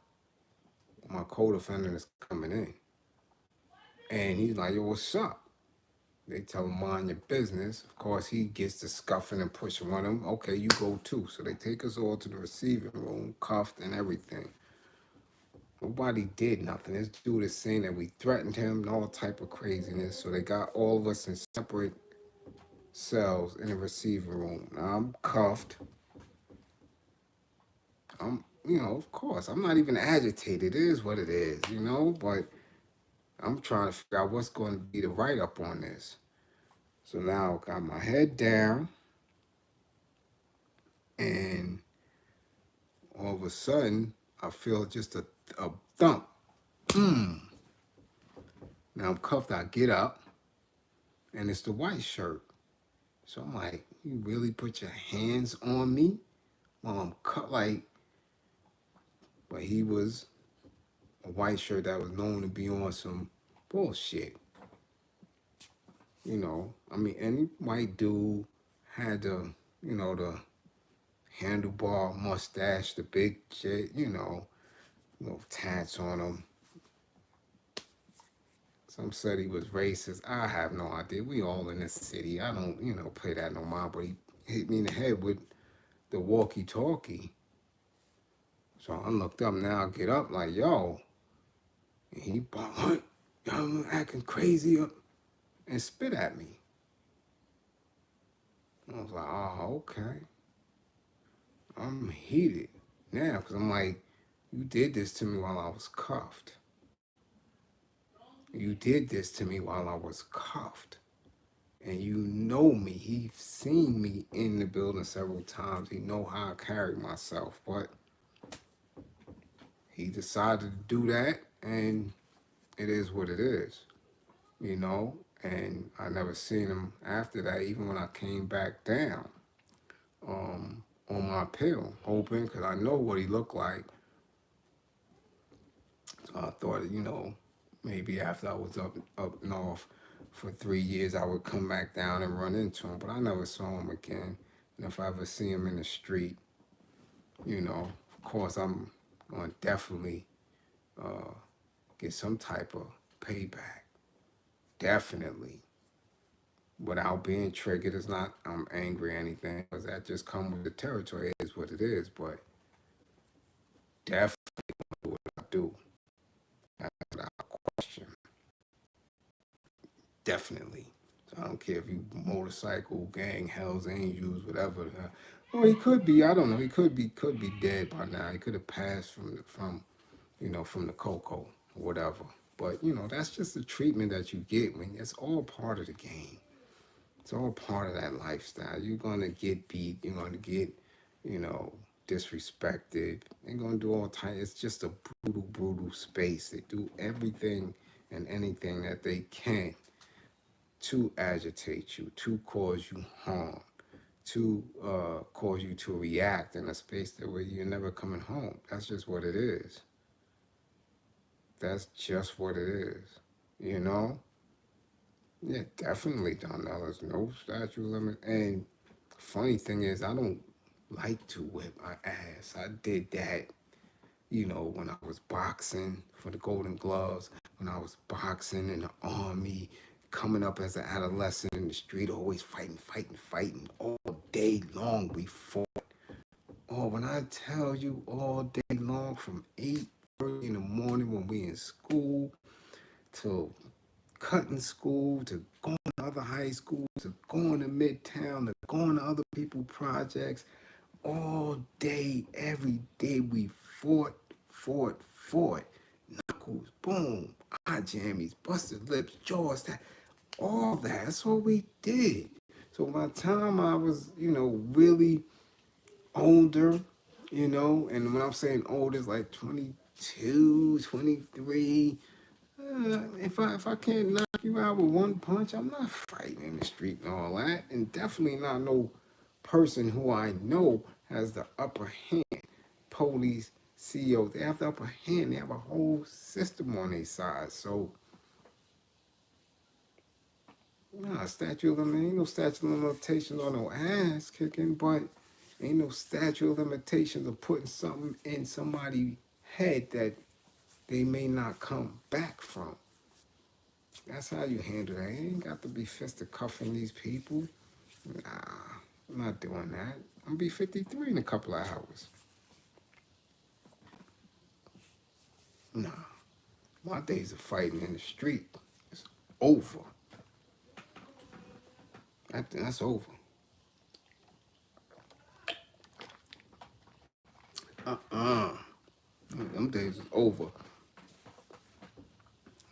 my co-defendant is coming in. And he's like, yo, what's up? They tell him, mind your business. Of course, he gets to scuffing and pushing one of them. Okay, you go too. So they take us all to the receiving room, cuffed and everything. Nobody did nothing. This dude is saying that we threatened him and all type of craziness. So they got all of us in separate cells in the receiving room. Now I'm cuffed. Of course, I'm not even agitated. It is what it is, but I'm trying to figure out what's going to be the write-up on this. So now I got my head down, and all of a sudden, I feel just a thump. Now I'm cuffed. I get up, and it's the white shirt. So I'm like, you really put your hands on me while I'm cut but he was a white shirt that was known to be on some bullshit. Any white dude had the handlebar mustache, the big shit, little tats on him. Some said he was racist. I have no idea. We all in this city. I don't, play that no more. But he hit me in the head with the walkie-talkie. So I looked up now, I get up like, yo. And he what? Y'all acting crazy and spit at me. I was like, oh, okay. I'm heated now because I'm like, you did this to me while I was cuffed. You did this to me while I was cuffed. And you know me. He's seen me in the building several times. He know how I carry myself. But he decided to do that, and it is what it is. And I never seen him after that, even when I came back down on my appeal, hoping, because I know what he looked like. So I thought, maybe after I was up north for 3 years, I would come back down and run into him. But I never saw him again. And if I ever see him in the street, of course, I'm going to definitely get some type of payback. Definitely. Without being triggered. It's not I'm angry or anything, because that just comes with the territory. It is what it is. But definitely do what I do. That's without question. Definitely. So I don't care if you motorcycle, gang, Hells Angels, whatever. He could be. I don't know. He could be dead by now. He could have passed from the cocoa or whatever. But that's just the treatment that you get when it's all part of the game. It's all part of that lifestyle. You're gonna get beat. You're gonna get, disrespected. They're gonna do all types. It's just a brutal space. They do everything and anything that they can to agitate you, to cause you harm, to cause you to react in a space that where you're never coming home. That's just what it is. That's just what it is. You know? Yeah, definitely, Donnell. There's no statute limit. And funny thing is, I don't like to whip my ass. I did that, when I was boxing for the Golden Gloves, when I was boxing in the Army, coming up as an adolescent in the street, always fighting. All day long we fought. Oh, when I tell you all day long from 8:30 in the morning when we in school till cutting school, to going to other high schools, to going to Midtown, to going to other people's projects, all day, every day we fought. Knuckles, boom, eye jammies, busted lips, jaws, all that. That's what we did. So by the time I was, really older, and when I'm saying older, it's like 22, 23. If I can't knock you out with one punch, I'm not fighting in the street and all that. And definitely not no person who I know has the upper hand. Police, CEOs, they have the upper hand. They have a whole system on their side. So, ain't no statute of limitations on no ass kicking, but ain't no statute of limitations of putting something in somebody's head that they may not come back from. That's how you handle that. You ain't got to be fisticuffing these people. Nah, I'm not doing that. I'm gonna be 53 in a couple of hours. Nah, my days of fighting in the street is over. That's over. Them days is over.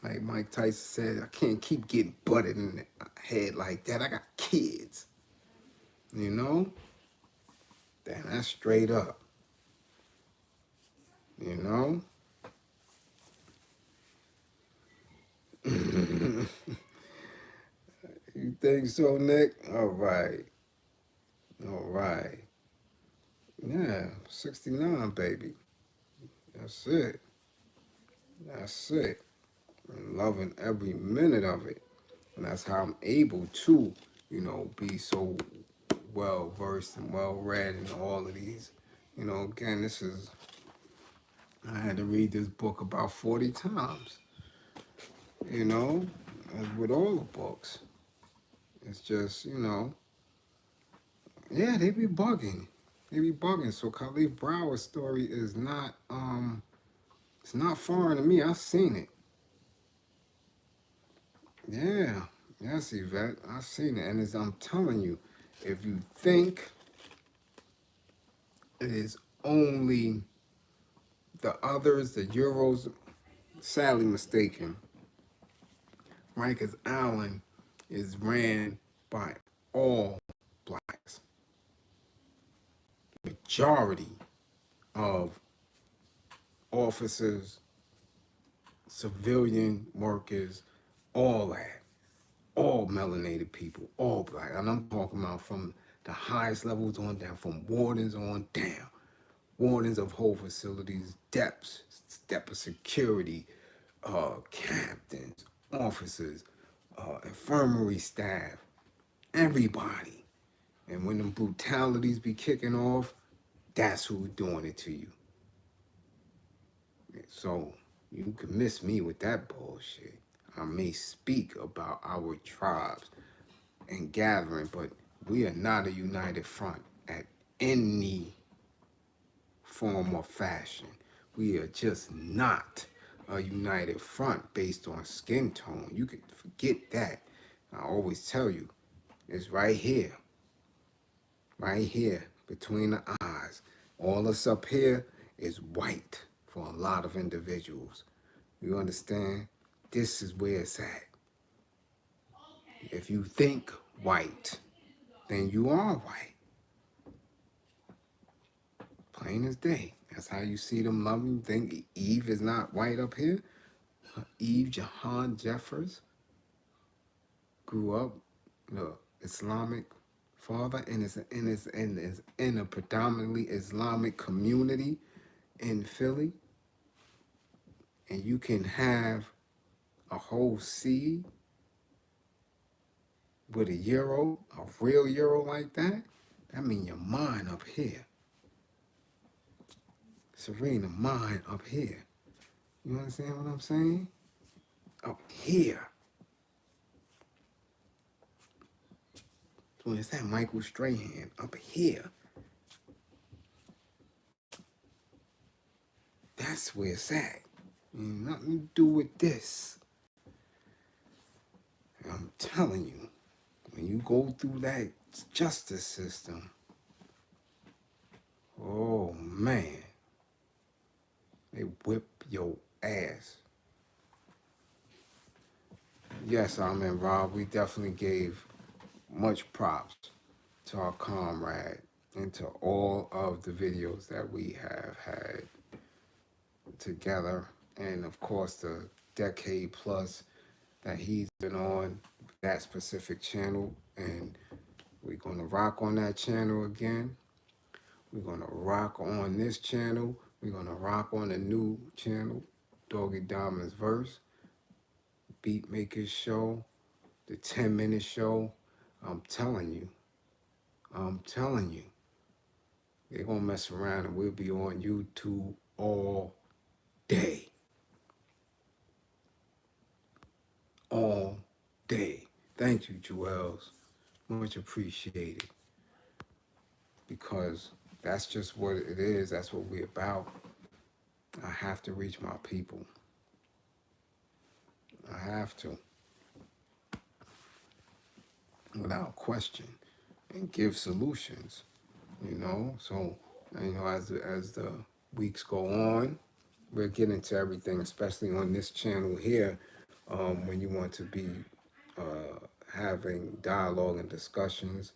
Like Mike Tyson said, I can't keep getting butted in the head like that. I got kids. You know? Damn, that's straight up. You know? You think so, Nick? All right. Yeah, 69, baby. That's it. I'm loving every minute of it. And that's how I'm able to, be so well versed and well read in all of these. Again, I had to read this book about 40 times, as with all the books. It's just, yeah, they be bugging. So Khalif Brower's story is not, it's not foreign to me. I've seen it. Yeah. Yes, Yvette, I've seen it. And as I'm telling you, if you think it is only the others, the Euros, sadly mistaken. Rikers Island is ran by all blacks. Majority of officers, civilian workers, all that, all melanated people, all black. And I'm talking about from the highest levels on down, from wardens on down. Wardens of whole facilities, depth of security, captains, officers, infirmary staff, everybody. And when them brutalities be kicking off, that's who's doing it to you. So you can miss me with that bullshit. I may speak about our tribes and gathering, but we are not a united front at any form or fashion. We are just not a united front based on skin tone. You can forget that. I always tell you, it's right here between the eyes. All us up here is white for a lot of individuals. You understand? This is where it's at. If you think white, then you are white. Plain as day. That's how you see them loving. Think Eve is not white up here? Eve Jahan Jeffers grew up, Islamic father, and is in a predominantly Islamic community in Philly. And you can have a whole seed with a euro, a real euro like that. That means your mind up here. Serena, mind up here. You understand what I'm saying? Up here. So it's that Michael Strahan up here. That's where it's at. Ain't nothing to do with this. And I'm telling you, when you go through that justice system, oh man, they whip your ass. Yes, Rob, we definitely gave much props to our comrade and to all of the videos that we have had together, and of course the decade plus that he's been on that specific channel. And we're going to rock on that channel again. We're going to rock on this channel. We're going to rock on a new channel, Doggy Diamond's Verse, Beatmakers Show, the 10-minute show. I'm telling you, they're going to mess around and we'll be on YouTube all day. All day. Thank you, Joels. Much appreciated. Because that's just what it is. That's what we're about. I have to reach my people. I have to. Without question. And give solutions. So, as the weeks go on, we're getting to everything, especially on this channel here, when you want to be having dialogue and discussions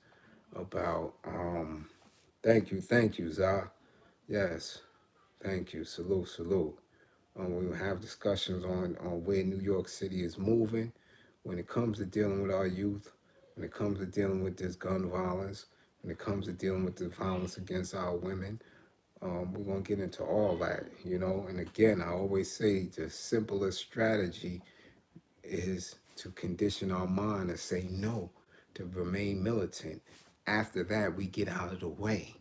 about, thank you, Zah. Yes, thank you, salute. We will have discussions on where New York City is moving when it comes to dealing with our youth, when it comes to dealing with this gun violence, when it comes to dealing with the violence against our women. We're going to get into all that, And again, I always say the simplest strategy is to condition our mind to say no, to remain militant. After that, we get out of the way.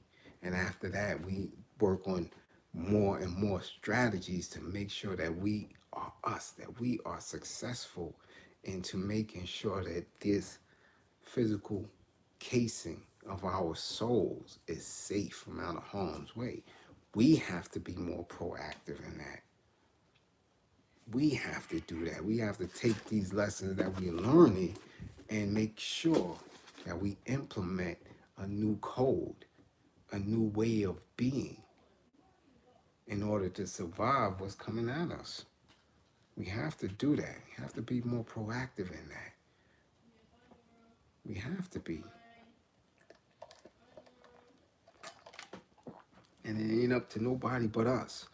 And after that, we work on more and more strategies to make sure that we are us, that we are successful into making sure that this physical casing of our souls is safe from out of harm's way. We have to be more proactive in that. We have to do that. We have to take these lessons that we're learning and make sure that we implement a new code, a new way of being in order to survive what's coming at us. We have to do that. We have to be more proactive in that. We have to be. And it ain't up to nobody but us.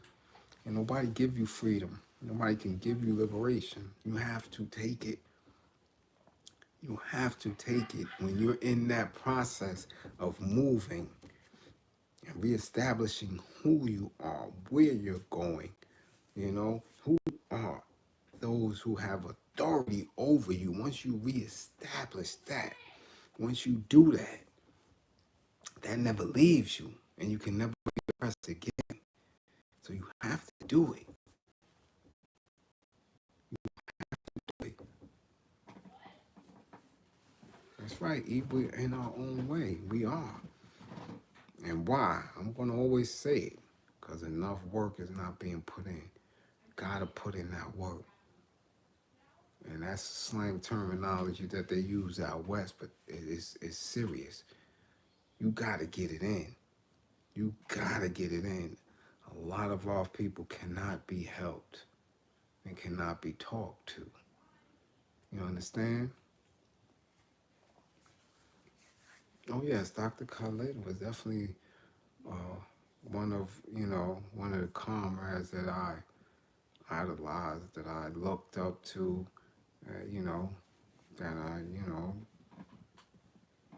And nobody give you freedom. Nobody can give you liberation. You have to take it. You have to take it when you're in that process of moving and reestablishing who you are, where you're going. Who are those who have authority over you. Once you reestablish that, once you do that, that never leaves you, and you can never press again. So you have to do it. That's right, we're in our own way. We are. And why? I'm going to always say it, because enough work is not being put in. Gotta put in that work. And that's slang terminology that they use out west, but it's serious. You gotta get it in. You gotta get it in. A lot of our people cannot be helped and cannot be talked to. You understand? Oh yes, Dr. Khalid was definitely one of the comrades that I idolized, that I looked up to, that I,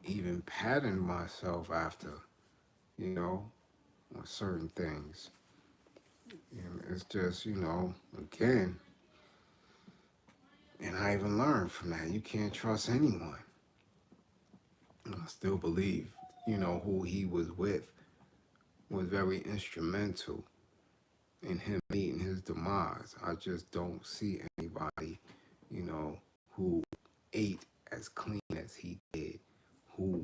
even patterned myself after, you know, on certain things. It's just, again, and I even learned from that. You can't trust anyone. I still believe, who he was with was very instrumental in him meeting his demise. I just don't see anybody, who ate as clean as he did, who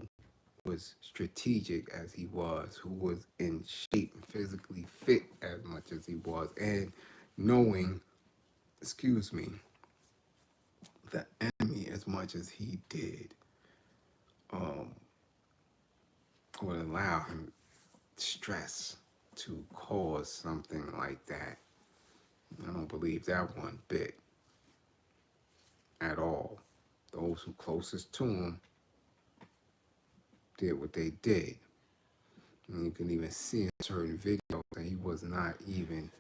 was strategic as he was, who was in shape and physically fit as much as he was, and knowing, excuse me, the enemy as much as he did, um, would allow him stress to cause something like that. I don't believe that one bit at all. Those who closest to him did what they did. And you can even see in certain videos that he was not even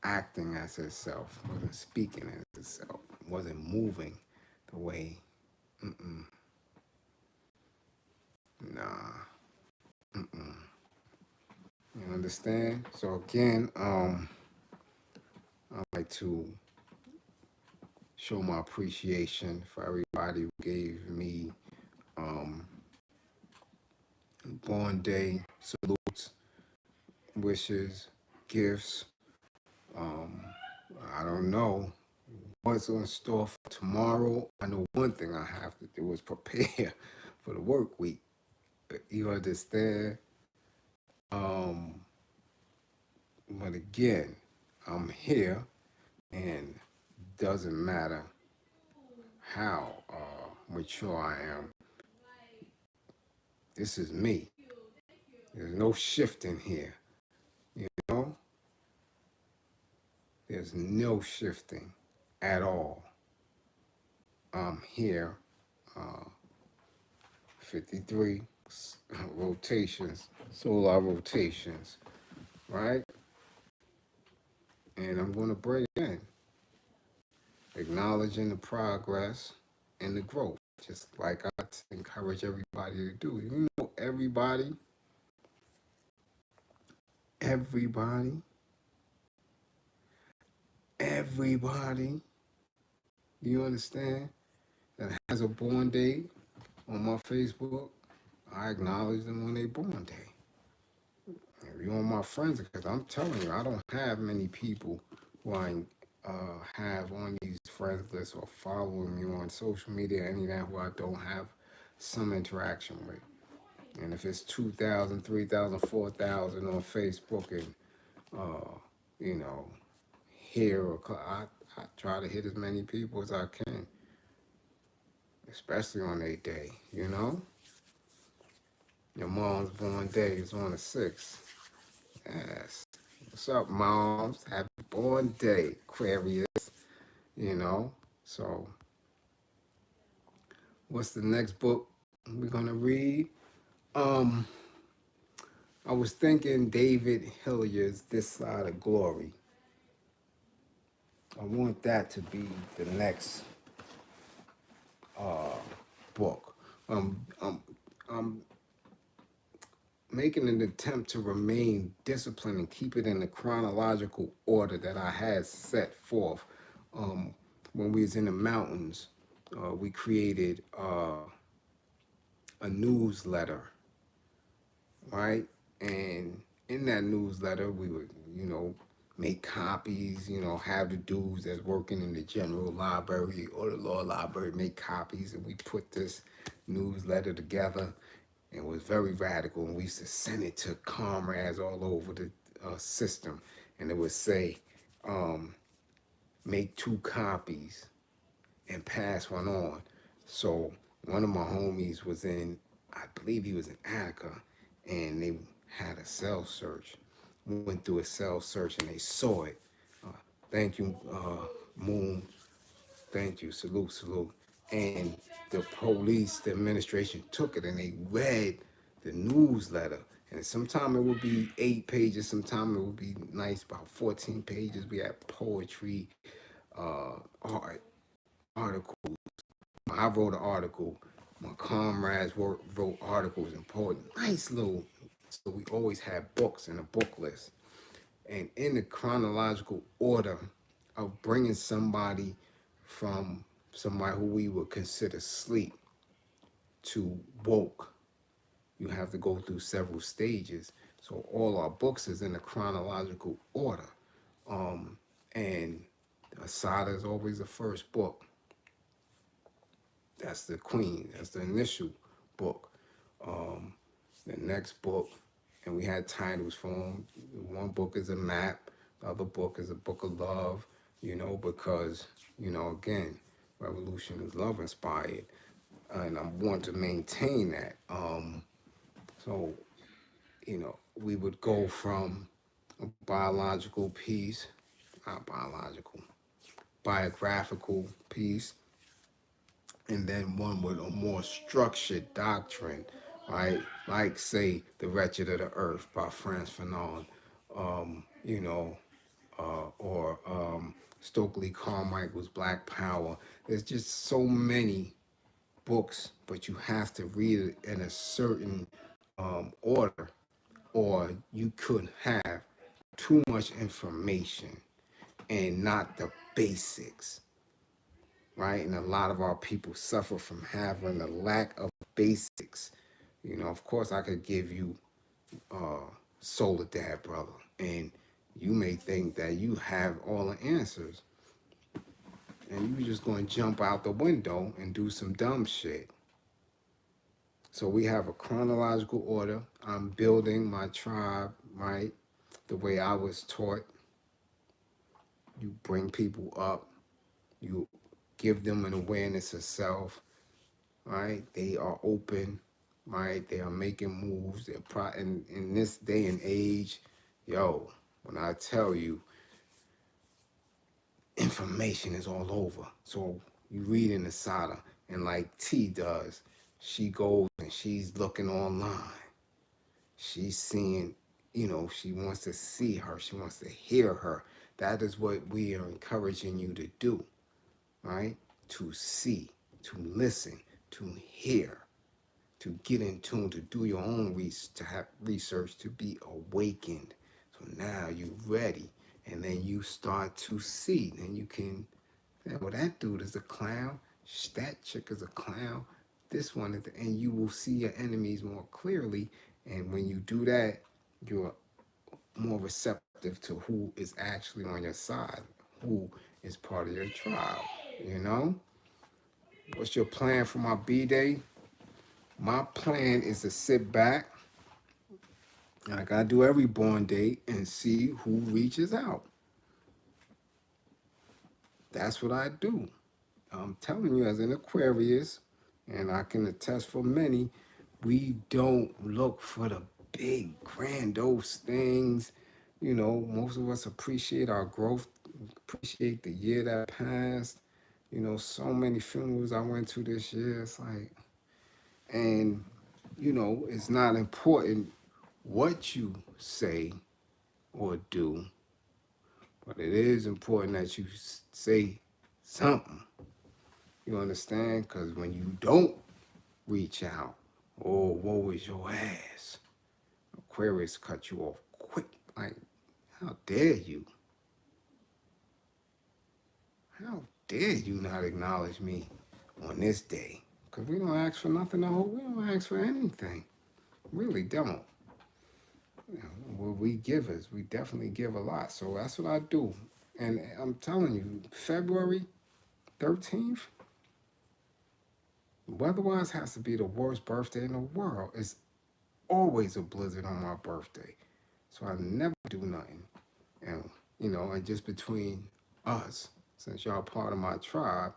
acting as himself, wasn't speaking as himself, wasn't moving the way, nah, you understand? So again, I'd like to show my appreciation for everybody who gave me Bornday salutes, wishes, gifts. Um, I don't know what's in store for tomorrow. I know one thing I have to do is prepare for the work week. You understand? Um, but again, I'm here, and doesn't matter how mature I am. This is me. There's no shifting here. You know, there's no shifting at all. I'm here. 53 rotations, solar rotations, right? And I'm going to bring in acknowledging the progress and the growth, just like I encourage everybody to do. Everybody, everybody, everybody, you understand, that has a born date on my Facebook, I acknowledge them on their born day. If you're on my friends, because I'm telling you, I don't have many people who I have on these friends lists or following me on social media, any of that, who I don't have some interaction with. And if it's 2,000, 3,000, 4,000 on Facebook, and you know, here or I try to hit as many people as I can, especially on their day. Your mom's born day is on the 6th. Yes. What's up, moms? Happy born day, Aquarius. So what's the next book we're gonna read? I was thinking David Hillier's This Side of Glory. I want that to be the next book. I'm making an attempt to remain disciplined and keep it in the chronological order that I had set forth. When we was in the mountains, we created a newsletter, right? And in that newsletter, we would, make copies, have the dudes that's working in the general library or the law library make copies, and we put this newsletter together. It was very radical, and we used to send it to comrades all over the system, and it would say, make 2 copies and pass one on. So one of my homies was I believe he was in Attica, and they had a cell search. We went through a cell search, and they saw it. Thank you, Moon. Thank you. Salute, salute. And the police, the administration took it, and they read the newsletter, And sometimes it would be 8 pages, sometimes it would be nice, about 14 pages. We had poetry, art, articles. I wrote an article. My comrades wrote articles and poetry. Nice little. So we always had books and a book list. And in the chronological order of bringing somebody from somebody who we would consider sleep to woke, you have to go through several stages. So all our books is in a chronological order. And Asada is always the first book. That's the queen. That's the initial book. The next book, and we had titles for them. One book is a map. The other book is a book of love. Because again, revolution is love inspired, and I want to maintain that. So we would go from a biological piece, not biological, biographical piece, and then one with a more structured doctrine, right? Like, say, The Wretched of the Earth by Frantz Fanon, or Stokely Carmichael's Black Power. There's just so many books, but you have to read it in a certain order, or you could have too much information and not the basics, right? And a lot of our people suffer from having a lack of basics. Of course, I could give you Solar Dad Brother, and you may think that you have all the answers, and you're just going to jump out the window and do some dumb shit. So we have a chronological order. I'm building my tribe, right? The way I was taught. You bring people up. You give them an awareness of self, right? They are open, right? They are making moves. They're in this day and age, yo, when I tell you, information is all over. So you read in the Sada, and like T does, she goes and she's looking online. She's seeing, she wants to see her. She wants to hear her. That is what we are encouraging you to do, right? To see, to listen, to hear, to get in tune, to do your own research, to have research, to be awakened. So now you're ready. And then you start to see. Then you can, well, that dude is a clown. That chick is a clown. This one is, and you will see your enemies more clearly. And when you do that, you're more receptive to who is actually on your side, who is part of your tribe. You know? What's your plan for my B-Day? My plan is to sit back, like I do every Bornday, and see who reaches out. That's what I do. I'm telling you, as an Aquarius, and I can attest for many, we don't look for the big, grandiose things. Most of us appreciate our growth, appreciate the year that passed. So many funerals I went to this year. It's like, and, it's not important what you say or do, but it is important that you say something. You understand? Because when you don't reach out, oh, woe is your ass. Aquarius cut you off quick. Like, how dare you? How dare you not acknowledge me on this day? Because we don't ask for nothing to hold. We don't ask for anything. Really don't. What we give is, we definitely give a lot. So that's what I do. And I'm telling you, February 13th, weather-wise has to be the worst birthday in the world. It's always a blizzard on my birthday. So I never do nothing. And, and just between us, since y'all part of my tribe,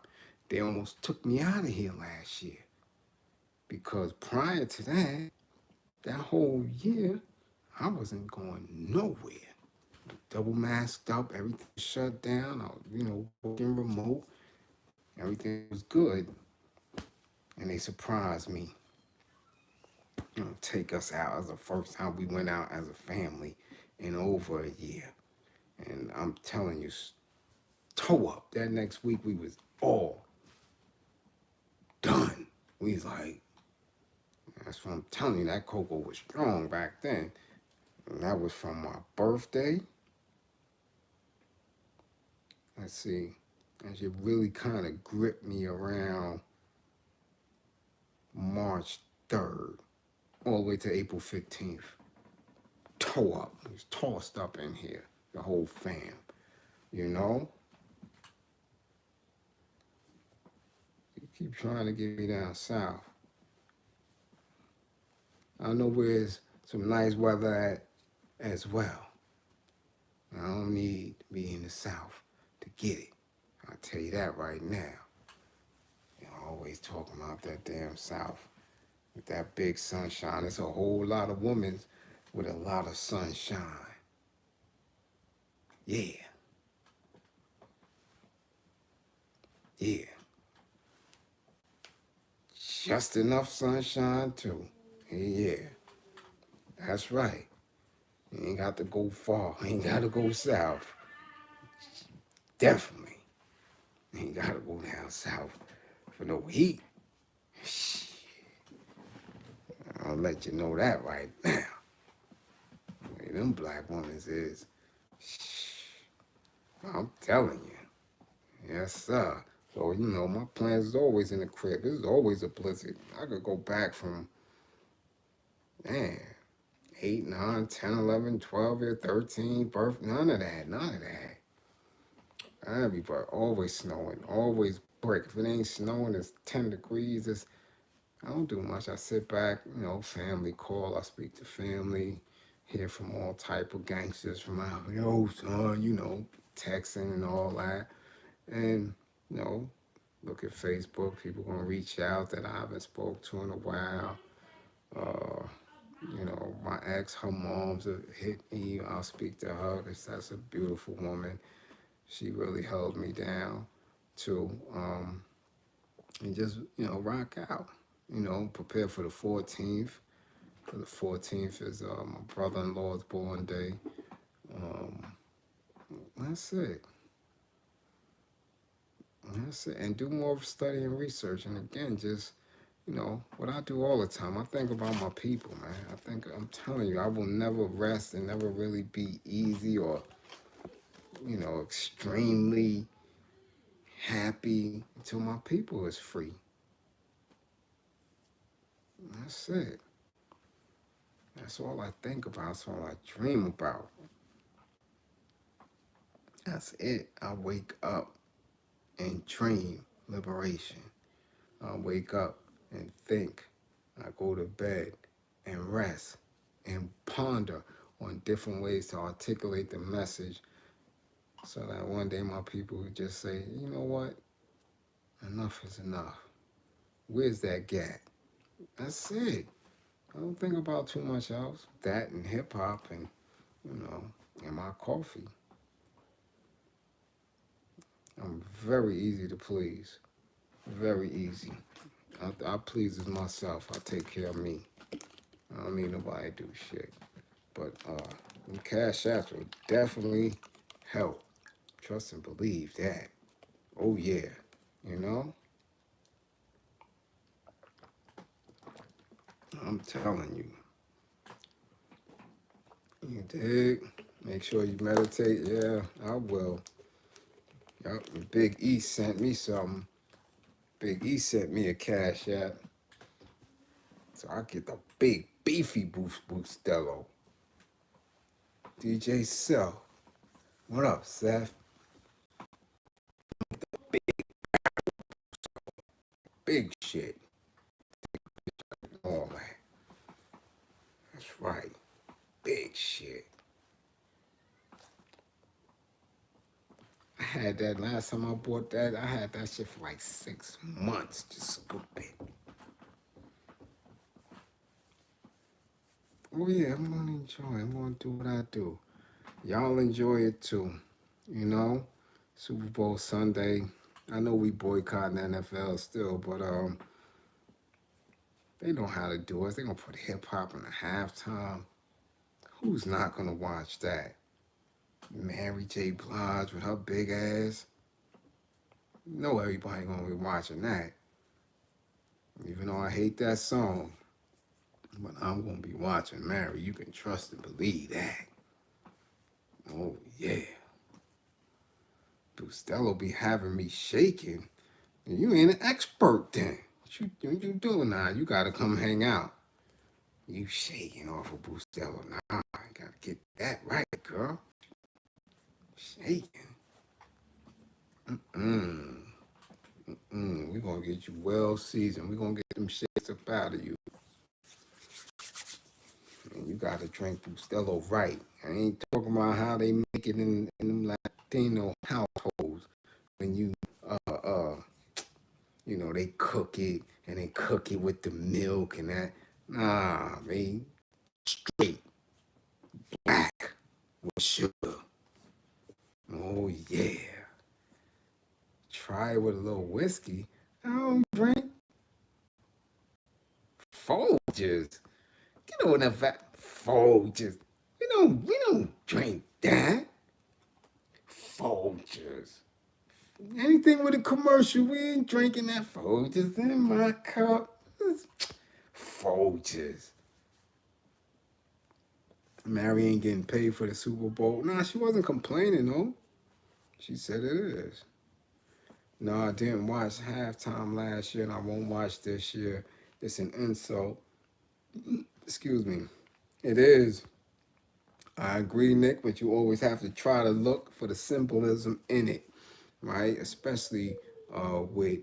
they almost took me out of here last year. Because prior to that whole year, I wasn't going nowhere. Double masked up, everything shut down. I was, working remote. Everything was good. And they surprised me. take us out as the first time we went out as a family in over a year. And I'm telling you, toe up. That next week we was all done. We was like, that's what I'm telling you. That cocoa was strong back then. And that was from my birthday. Let's see. And she really kind of gripped me around March 3rd, all the way to April 15th. Toe up. It was tossed up in here. The whole fam. You know? You keep trying to get me down south. I know where's some nice weather at as well. I don't need to be in the south to get it. I'll tell you that right now. You're always talking about that damn south with that big sunshine. There's a whole lot of women with a lot of sunshine. Yeah. Yeah. Just enough sunshine too. Yeah. That's right. You ain't got to go far. You ain't got to go south. Definitely. You ain't got to go down south for no heat. Shit. I'll let you know that right now. The way them black women is. Shh. I'm telling you. Yes, sir. So, you know, my plans is always in the crib. This is always a blizzard. I could go back from, man, 8, 9, 10, 11, 12, 13, birth, none of that. Everybody, always snowing, always break. If it ain't snowing, it's 10 degrees. I don't do much. I sit back, you know, family call. I speak to family, hear from all type of gangsters from out, yo, son, you know, texting and all that. And, you know, look at Facebook. People gonna reach out that I haven't spoke to in a while. You know, my ex, her mom's hit me. I'll speak to her because that's a beautiful woman. She really held me down too. And just, you know, rock out. You know, prepare for the 14th. The 14th is my brother-in-law's born day. That's it. That's it. And do more study and research. And again, just, you know, what I do all the time, I think about my people, man. I'm telling you, I will never rest and never really be easy or, you know, extremely happy until my people is free. That's it. That's all I think about. That's all I dream about. That's it. I wake up and dream liberation. I wake up and think. I go to bed and rest and ponder on different ways to articulate the message so that one day my people would just say, you know what? Enough is enough. Where's that gap? That's it. I don't think about too much else. That and hip hop and, you know, and my coffee. I'm very easy to please. Very easy. I pleases myself. I take care of me. I don't need nobody to do shit. But cash apps will definitely help. Trust and believe that. Oh yeah. You know? I'm telling you. You dig? Make sure you meditate. Yeah, I will. Yup. Big E sent me something. Big E sent me a cash app. So I get the big beefy Boostello. DJ Cell. What up, Seth? Big shit. Oh man. That's right. Big shit. I had that last time I bought that. I had that shit for like 6 months. Just scooping. Oh yeah, I'm gonna enjoy. I'm gonna do what I do. Y'all enjoy it too. You know, Super Bowl Sunday. I know we boycotting the NFL still, but They know how to do it. They're going to put hip hop in a halftime. Who's not going to watch that? Mary J. Blige with her big ass. You know everybody going to be watching that. Even though I hate that song. But I'm going to be watching Mary. You can trust and believe that. Oh, yeah. Bustelo be having me shaking. And you ain't an expert then. What you doing now? You got to come hang out. You shaking off of Bustelo. Nah, I got to get that right, girl. Shaking. We're going to get you well seasoned. We're going to get them shakes up out of you. And you got to drink Bustelo right. I ain't talking about how they make it in them Latino households when they cook it and they cook it with the milk and that. Nah, they straight black with sugar. Oh yeah. Try it with a little whiskey. I don't drink Folgers. Get on that Folgers. We don't drink that. Folgers. Anything with a commercial, we ain't drinking that Folgers in my cup. Folgers. Mary ain't getting paid for the Super Bowl. Nah, she wasn't complaining though. She said it is. No, I didn't watch halftime last year and I won't watch this year. It's an insult. Excuse me. It is. I agree, Nick, but you always have to try to look for the symbolism in it, right? Especially with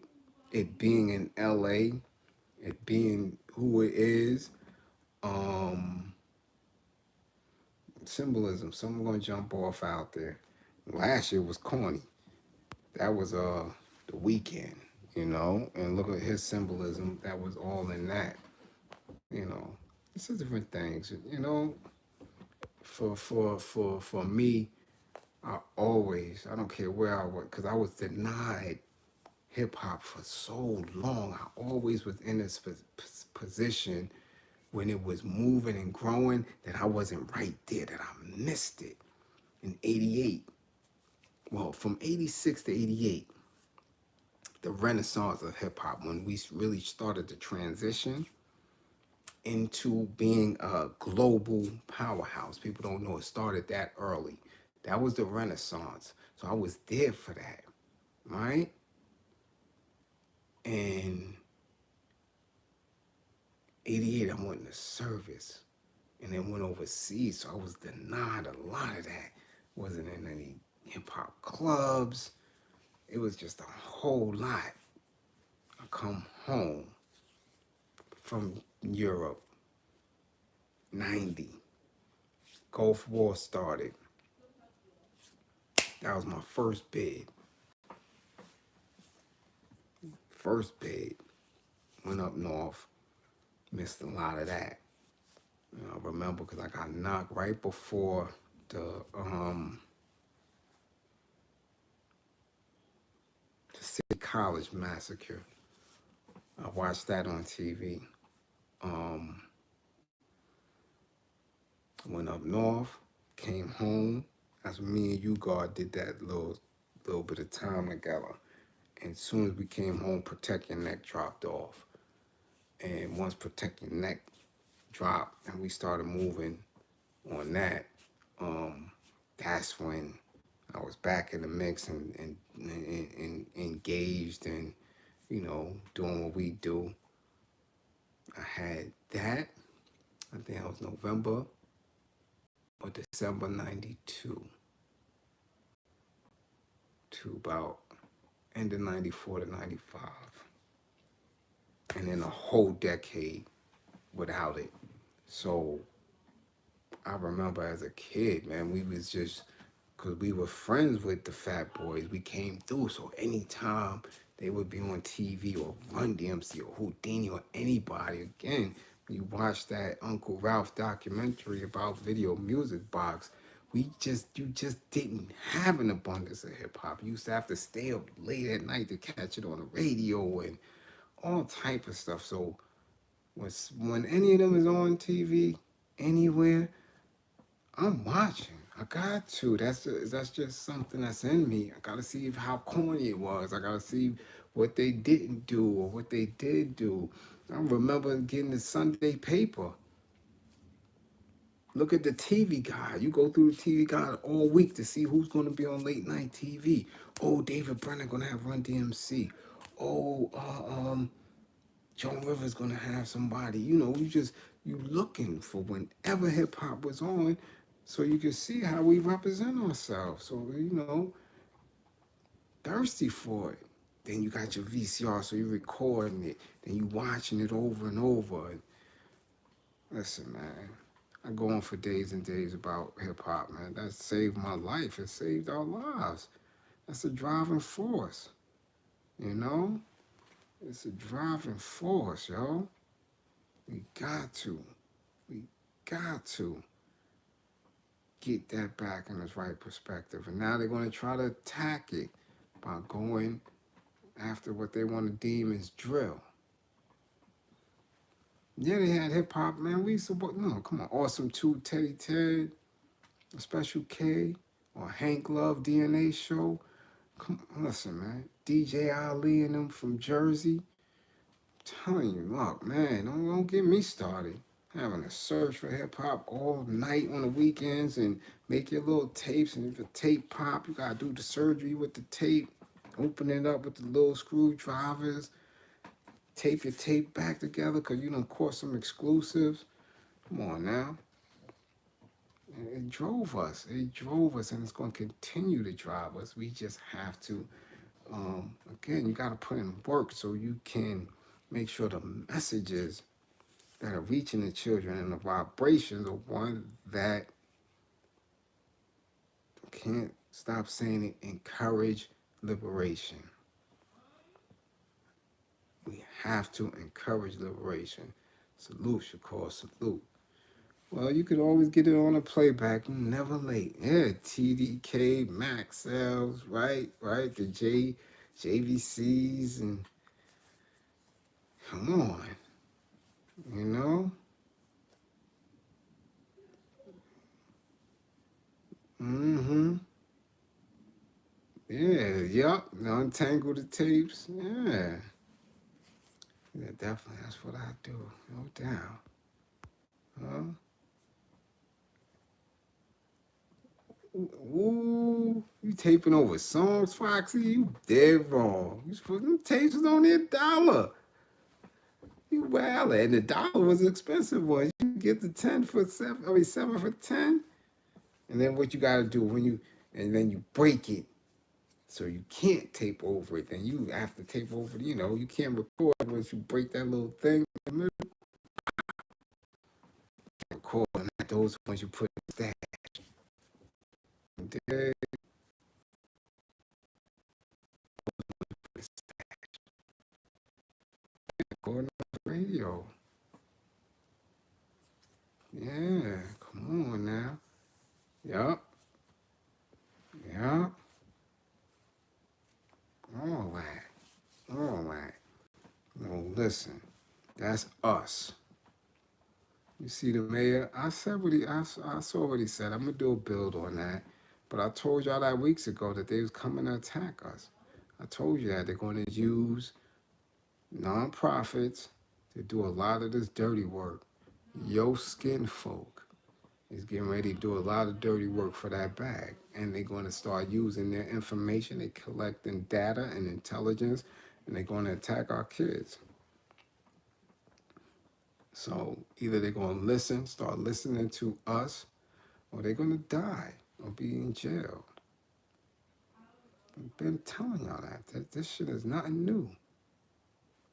it being in LA, it being who it is. Symbolism. Something gonna jump off out there. Last year was corny. That was the weekend, and look at his symbolism. That was all in that. It's different things. For me, I don't care where I was, because I was denied hip hop for so long. I always was in this position when it was moving and growing that I wasn't right there, that I missed it. In 88, well, from 86 to 88, the renaissance of hip hop, when we really started to transition into being a global powerhouse. People don't know it started that early. That was the renaissance. So I was there for that, right? And 88, I went into service and then went overseas. So I was denied a lot of that. Wasn't in any hip hop clubs. It was just a whole lot. I come home from Europe, 90. Gulf War started. That was my first bid. Went up north. Missed a lot of that. I remember because I got knocked right before the City College massacre. I watched that on TV. Went up north, came home. That's when me and you God did that little bit of time together. And as soon as we came home, Protect Your Neck dropped off. And once Protect Your Neck dropped and we started moving on that, that's when I was back in the mix and engaged and, doing what we do. I had that. I think that was November or December 92 to about end of 94 to 95. And then a whole decade without it. So I remember as a kid, man, we was just, because we were friends with the Fat Boys, we came through. So anytime they would be on TV or Run DMC or Houdini or anybody, again, you watch that Uncle Ralph documentary about Video Music Box, you just didn't have an abundance of hip hop. You used to have to stay up late at night to catch it on the radio and all type of stuff. So When any of them is on TV, anywhere, I'm watching. I got to. That's just something that's in me. I gotta see how corny it was. I gotta see what they didn't do or what they did do. I remember getting the Sunday paper. Look at the TV guide. You go through the TV guide all week to see who's going to be on late night TV. Oh, David Brenner going to have Run DMC. Oh, Joan Rivers going to have somebody. You know, you looking for whenever hip hop was on, so you can see how we represent ourselves. So thirsty for it. Then you got your VCR, so you're recording it. Then you watching it over and over. Listen, man. I go on for days and days about hip hop, man. That saved my life. It saved our lives. That's a driving force. You know? It's a driving force, yo. We got to. We got to get that back in its right perspective. And now they're going to try to attack it by going after what they want to deem as drill. Yeah, they had hip hop, man. We support. No, come on. Awesome 2, Teddy Ted, Special K, or Hank Love DNA show. Come on, listen, man. DJ Ali and them from Jersey. I'm telling you, look, man, don't get me started. Having to search for hip hop all night on the weekends and make your little tapes. And if the tape pop, you gotta do the surgery with the tape. Open it up with the little screwdrivers. Tape your tape back together because you done caught some exclusives. Come on now. It drove us. It drove us, and it's going to continue to drive us. We just have to, again, you got to put in work so you can make sure the messages that are reaching the children and the vibrations are one that can't stop saying it, encourage liberation. We have to encourage liberation. Salute, Shakur, salute. Well, you could always get it on a playback. Never late. Yeah, TDK, Maxells, right? The JVCs, and come on. You know? Mm-hmm. Yeah, yup. Untangle the tapes. Yeah. Yeah, definitely. That's what I do. No doubt. Huh? Ooh, you taping over songs, Foxy? You dead wrong. You supposed them tapes was only $1. You wild, and the dollar was an expensive one. You get the 10 for 7. I mean 7 for 10, and then what you gotta do and then you break it, so you can't tape over it. Then you have to tape over. You can't record once you break that little thing. Record, and those ones you put in the stash. Recording on the radio. Yeah, come on now. Yup. Yup. All right. All right. No, listen. That's us. You see the mayor? I said I saw what he said. I'm gonna do a build on that. But I told y'all that weeks ago that they was coming to attack us. I told you that they're going to use nonprofits to do a lot of this dirty work. Yo skin folk is getting ready to do a lot of dirty work for that bag. And they're going to start using their information. They're collecting data and intelligence, and they're going to attack our kids. So either they're going to start listening to us, or they're going to die or be in jail. I've been telling y'all that this shit is nothing new.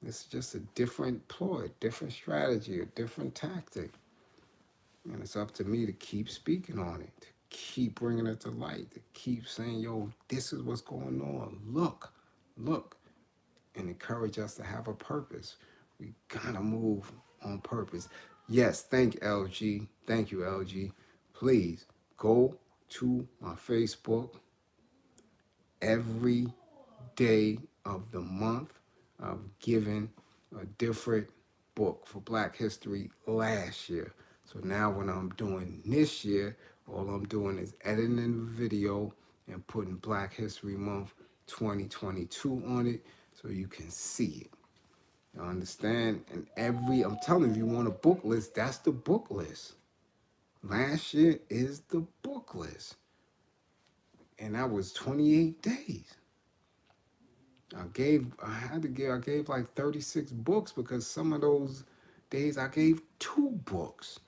It's just a different ploy, different strategy, a different tactic. And it's up to me to keep speaking on it, to keep bringing it to light, to keep saying, yo, this is what's going on. Look, and encourage us to have a purpose. We gotta move on purpose. Yes, thank LG. Thank you, LG. Please go to my Facebook every day of the month. I've given a different book for Black History last year. So now when I'm doing this year, all I'm doing is editing the video and putting Black History Month 2022 on it so you can see it. You understand? And I'm telling you, if you want a book list, that's the book list. Last year is the book list. And that was 28 days. I gave like 36 books because some of those days I gave 2 books.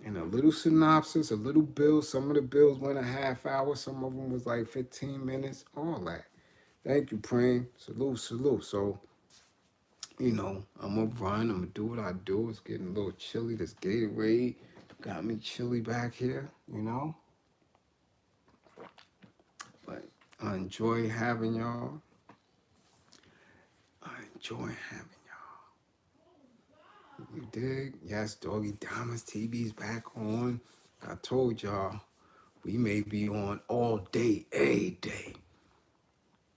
And a little synopsis, a little bill. Some of the bills went a half hour. Some of them was like 15 minutes. All that. Thank you, Praying. Salute, salute. So, I'm going to run. I'm going to do what I do. It's getting a little chilly. This Gatorade got me chilly back here, But I enjoy having y'all. I enjoy having y'all. You dig? Yes, Doggy Diamonds TV's back on. I told y'all we may be on all day, a day.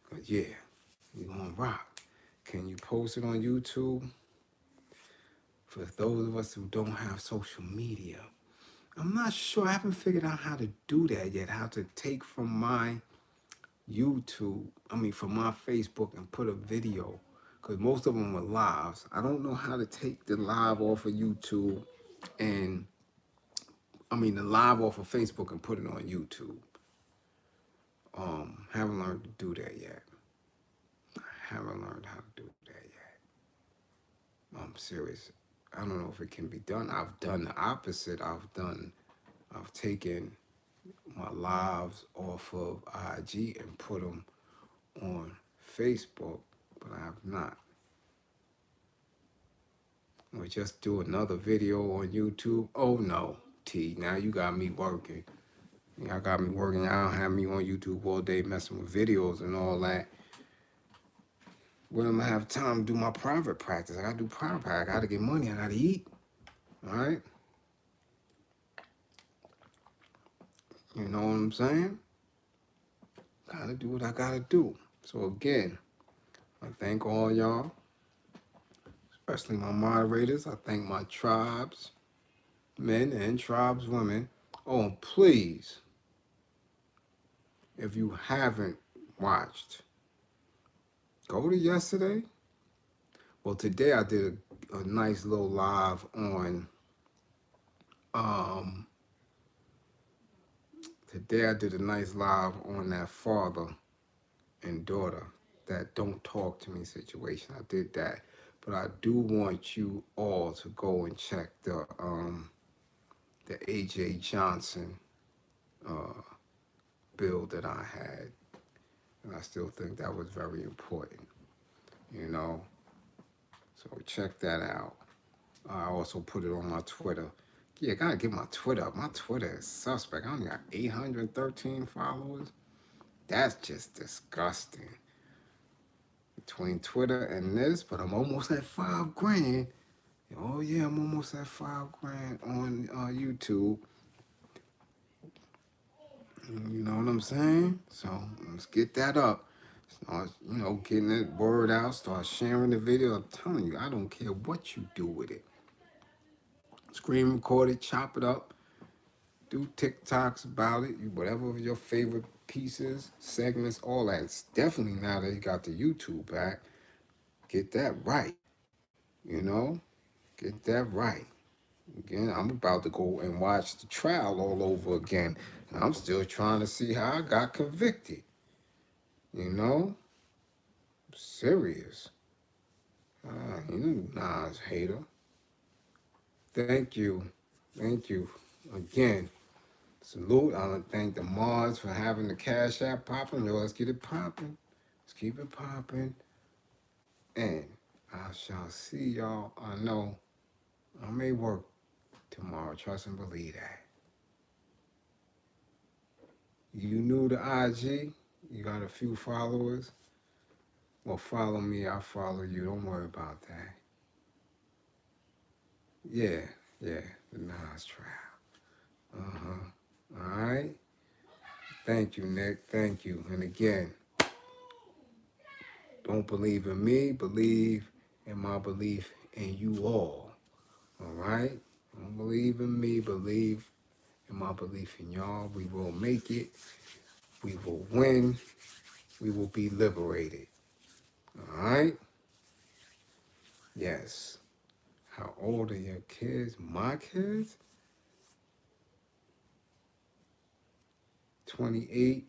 But yeah, we gonna rock. Can you post it on YouTube? For those of us who don't have social media, I'm not sure. I haven't figured out how to do that yet. How to take from my from my Facebook and put a video. Because most of them are lives. I don't know how to take the live off of YouTube and, the live off of Facebook and put it on YouTube. Haven't learned to do that yet. I haven't learned how to do that yet. I'm serious. I don't know if it can be done. I've done the opposite. I've taken my lives off of IG and put them on Facebook, but I have not. Or just do another video on YouTube. Oh no, T, now you got me working. Y'all got me working. Y'all don't have me on YouTube all day messing with videos and all that. When am I have time to do my private practice? I gotta do private practice. I gotta get money. I gotta eat. All right? You know what I'm saying? Gotta do what I gotta do. So again, I thank all y'all, especially my moderators. I thank my tribes, men and tribes women. Oh, and please, if you haven't watched, go to yesterday. Well, today I did a nice little live on, that father and daughter, that don't talk to me situation. I did that. But I do want you all to go and check the A.J. Johnson bill that I had. And I still think that was very important, So check that out. I also put it on my Twitter. Yeah, I gotta get my Twitter up. My Twitter is suspect. I only got 813 followers. That's just disgusting. Between Twitter and this, but I'm almost at 5 grand. Oh yeah, I'm almost at 5 grand on YouTube. You know what I'm saying? So let's get that up. Start, getting that word out. Start sharing the video. I'm telling you, I don't care what you do with it. Screen record it, chop it up, do TikToks about it, whatever your favorite pieces, segments, all that. It's definitely now that you got the YouTube back, get that right. Get that right. Again, I'm about to go and watch the trial all over again. I'm still trying to see how I got convicted. Serious. You Nas hater. Thank you. Again, salute. I want to thank the mods for having the Cash App popping. Yo, let's get it popping. Let's keep it popping. And I shall see y'all. I know I may work tomorrow. Trust and believe that. You new to IG? You got a few followers? Well, follow me. I'll follow you. Don't worry about that. Yeah. The Nas trial. All right. Thank you, Nick. Thank you. And again, don't believe in me. Believe in my belief in you all. All right? Don't believe in me, believe in my belief in y'all. We will make it. We will win. We will be liberated. All right? Yes. How old are your kids? My kids? 28,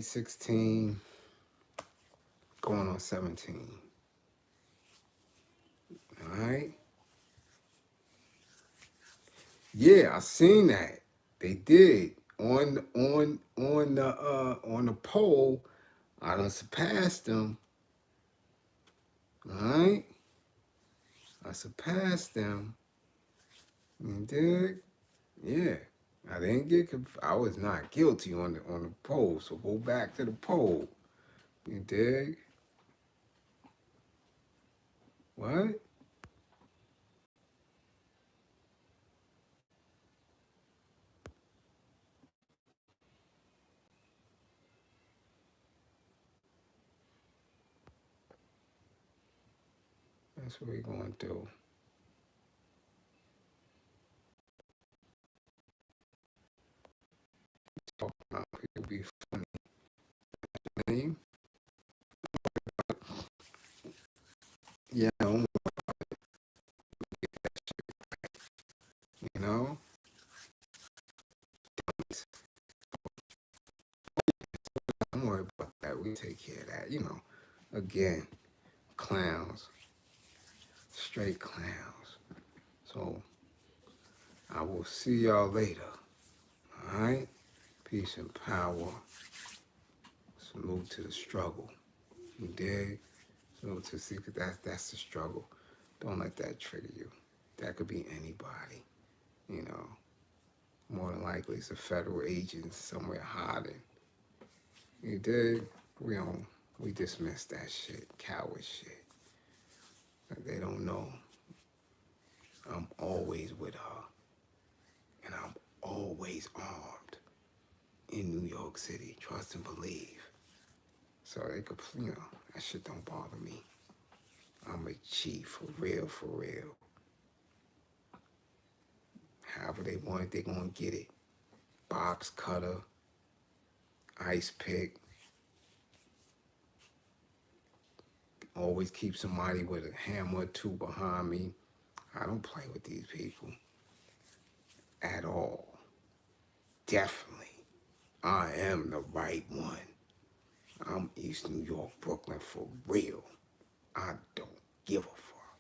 16, going on 17. All right? Yeah, I seen that. They did. On the poll, I done surpassed them. All right? I surpassed them. You did? Yeah. I didn't get I was not guilty on the poll, so go back to the poll. You dig? What? That's what we're going to do. Talk about people be funny. Name? Yeah, don't, you know? Don't worry about that. We take care of that. You know, again, clowns. Straight clowns. So, I will see y'all later. All right? Peace and power. Salute to the struggle. You dig? Salute to see, because that's the struggle. Don't let that trigger you. That could be anybody. You know, more than likely it's a federal agent somewhere hiding. You dig? We dismiss that shit, coward shit. They don't know. I'm always with her, and I'm always armed in New York City. Trust and believe. So they could, that shit don't bother me. I'm a chief, for real, for real. However they want it, they gonna get it. Box cutter, ice pick. Always keep somebody with a hammer or two behind me. I don't play with these people at all. Definitely. I am the right one. I'm East New York, Brooklyn for real. I don't give a fuck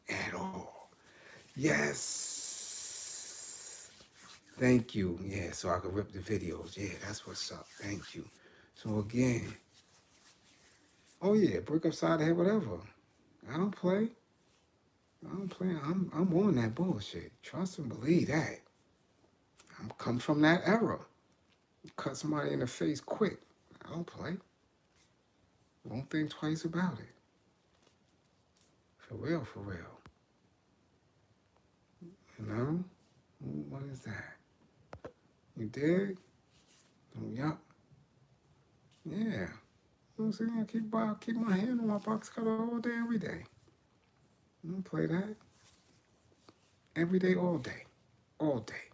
at all. Yes. Thank you. Yeah, so I could rip the videos. Yeah, that's what's up. Thank you. So again, oh yeah, brick upside the head, whatever. I don't play. I'm on that bullshit. Trust and believe that. I'm come from that era. Cut somebody in the face quick. I don't play. Won't think twice about it. For real, for real. You know? What is that? You dig? Oh, yup. Yeah. You know what I'm saying? Keep my hand on my box cutter all day, every day. I don't play that. Every day, all day. All day.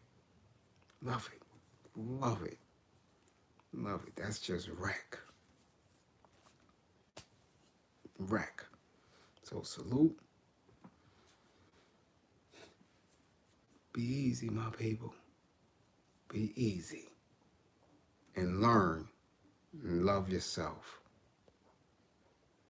Love it. Love it. Love it. That's just wreck. Wreck. So salute. Be easy, my people. Be easy. And learn and love yourself.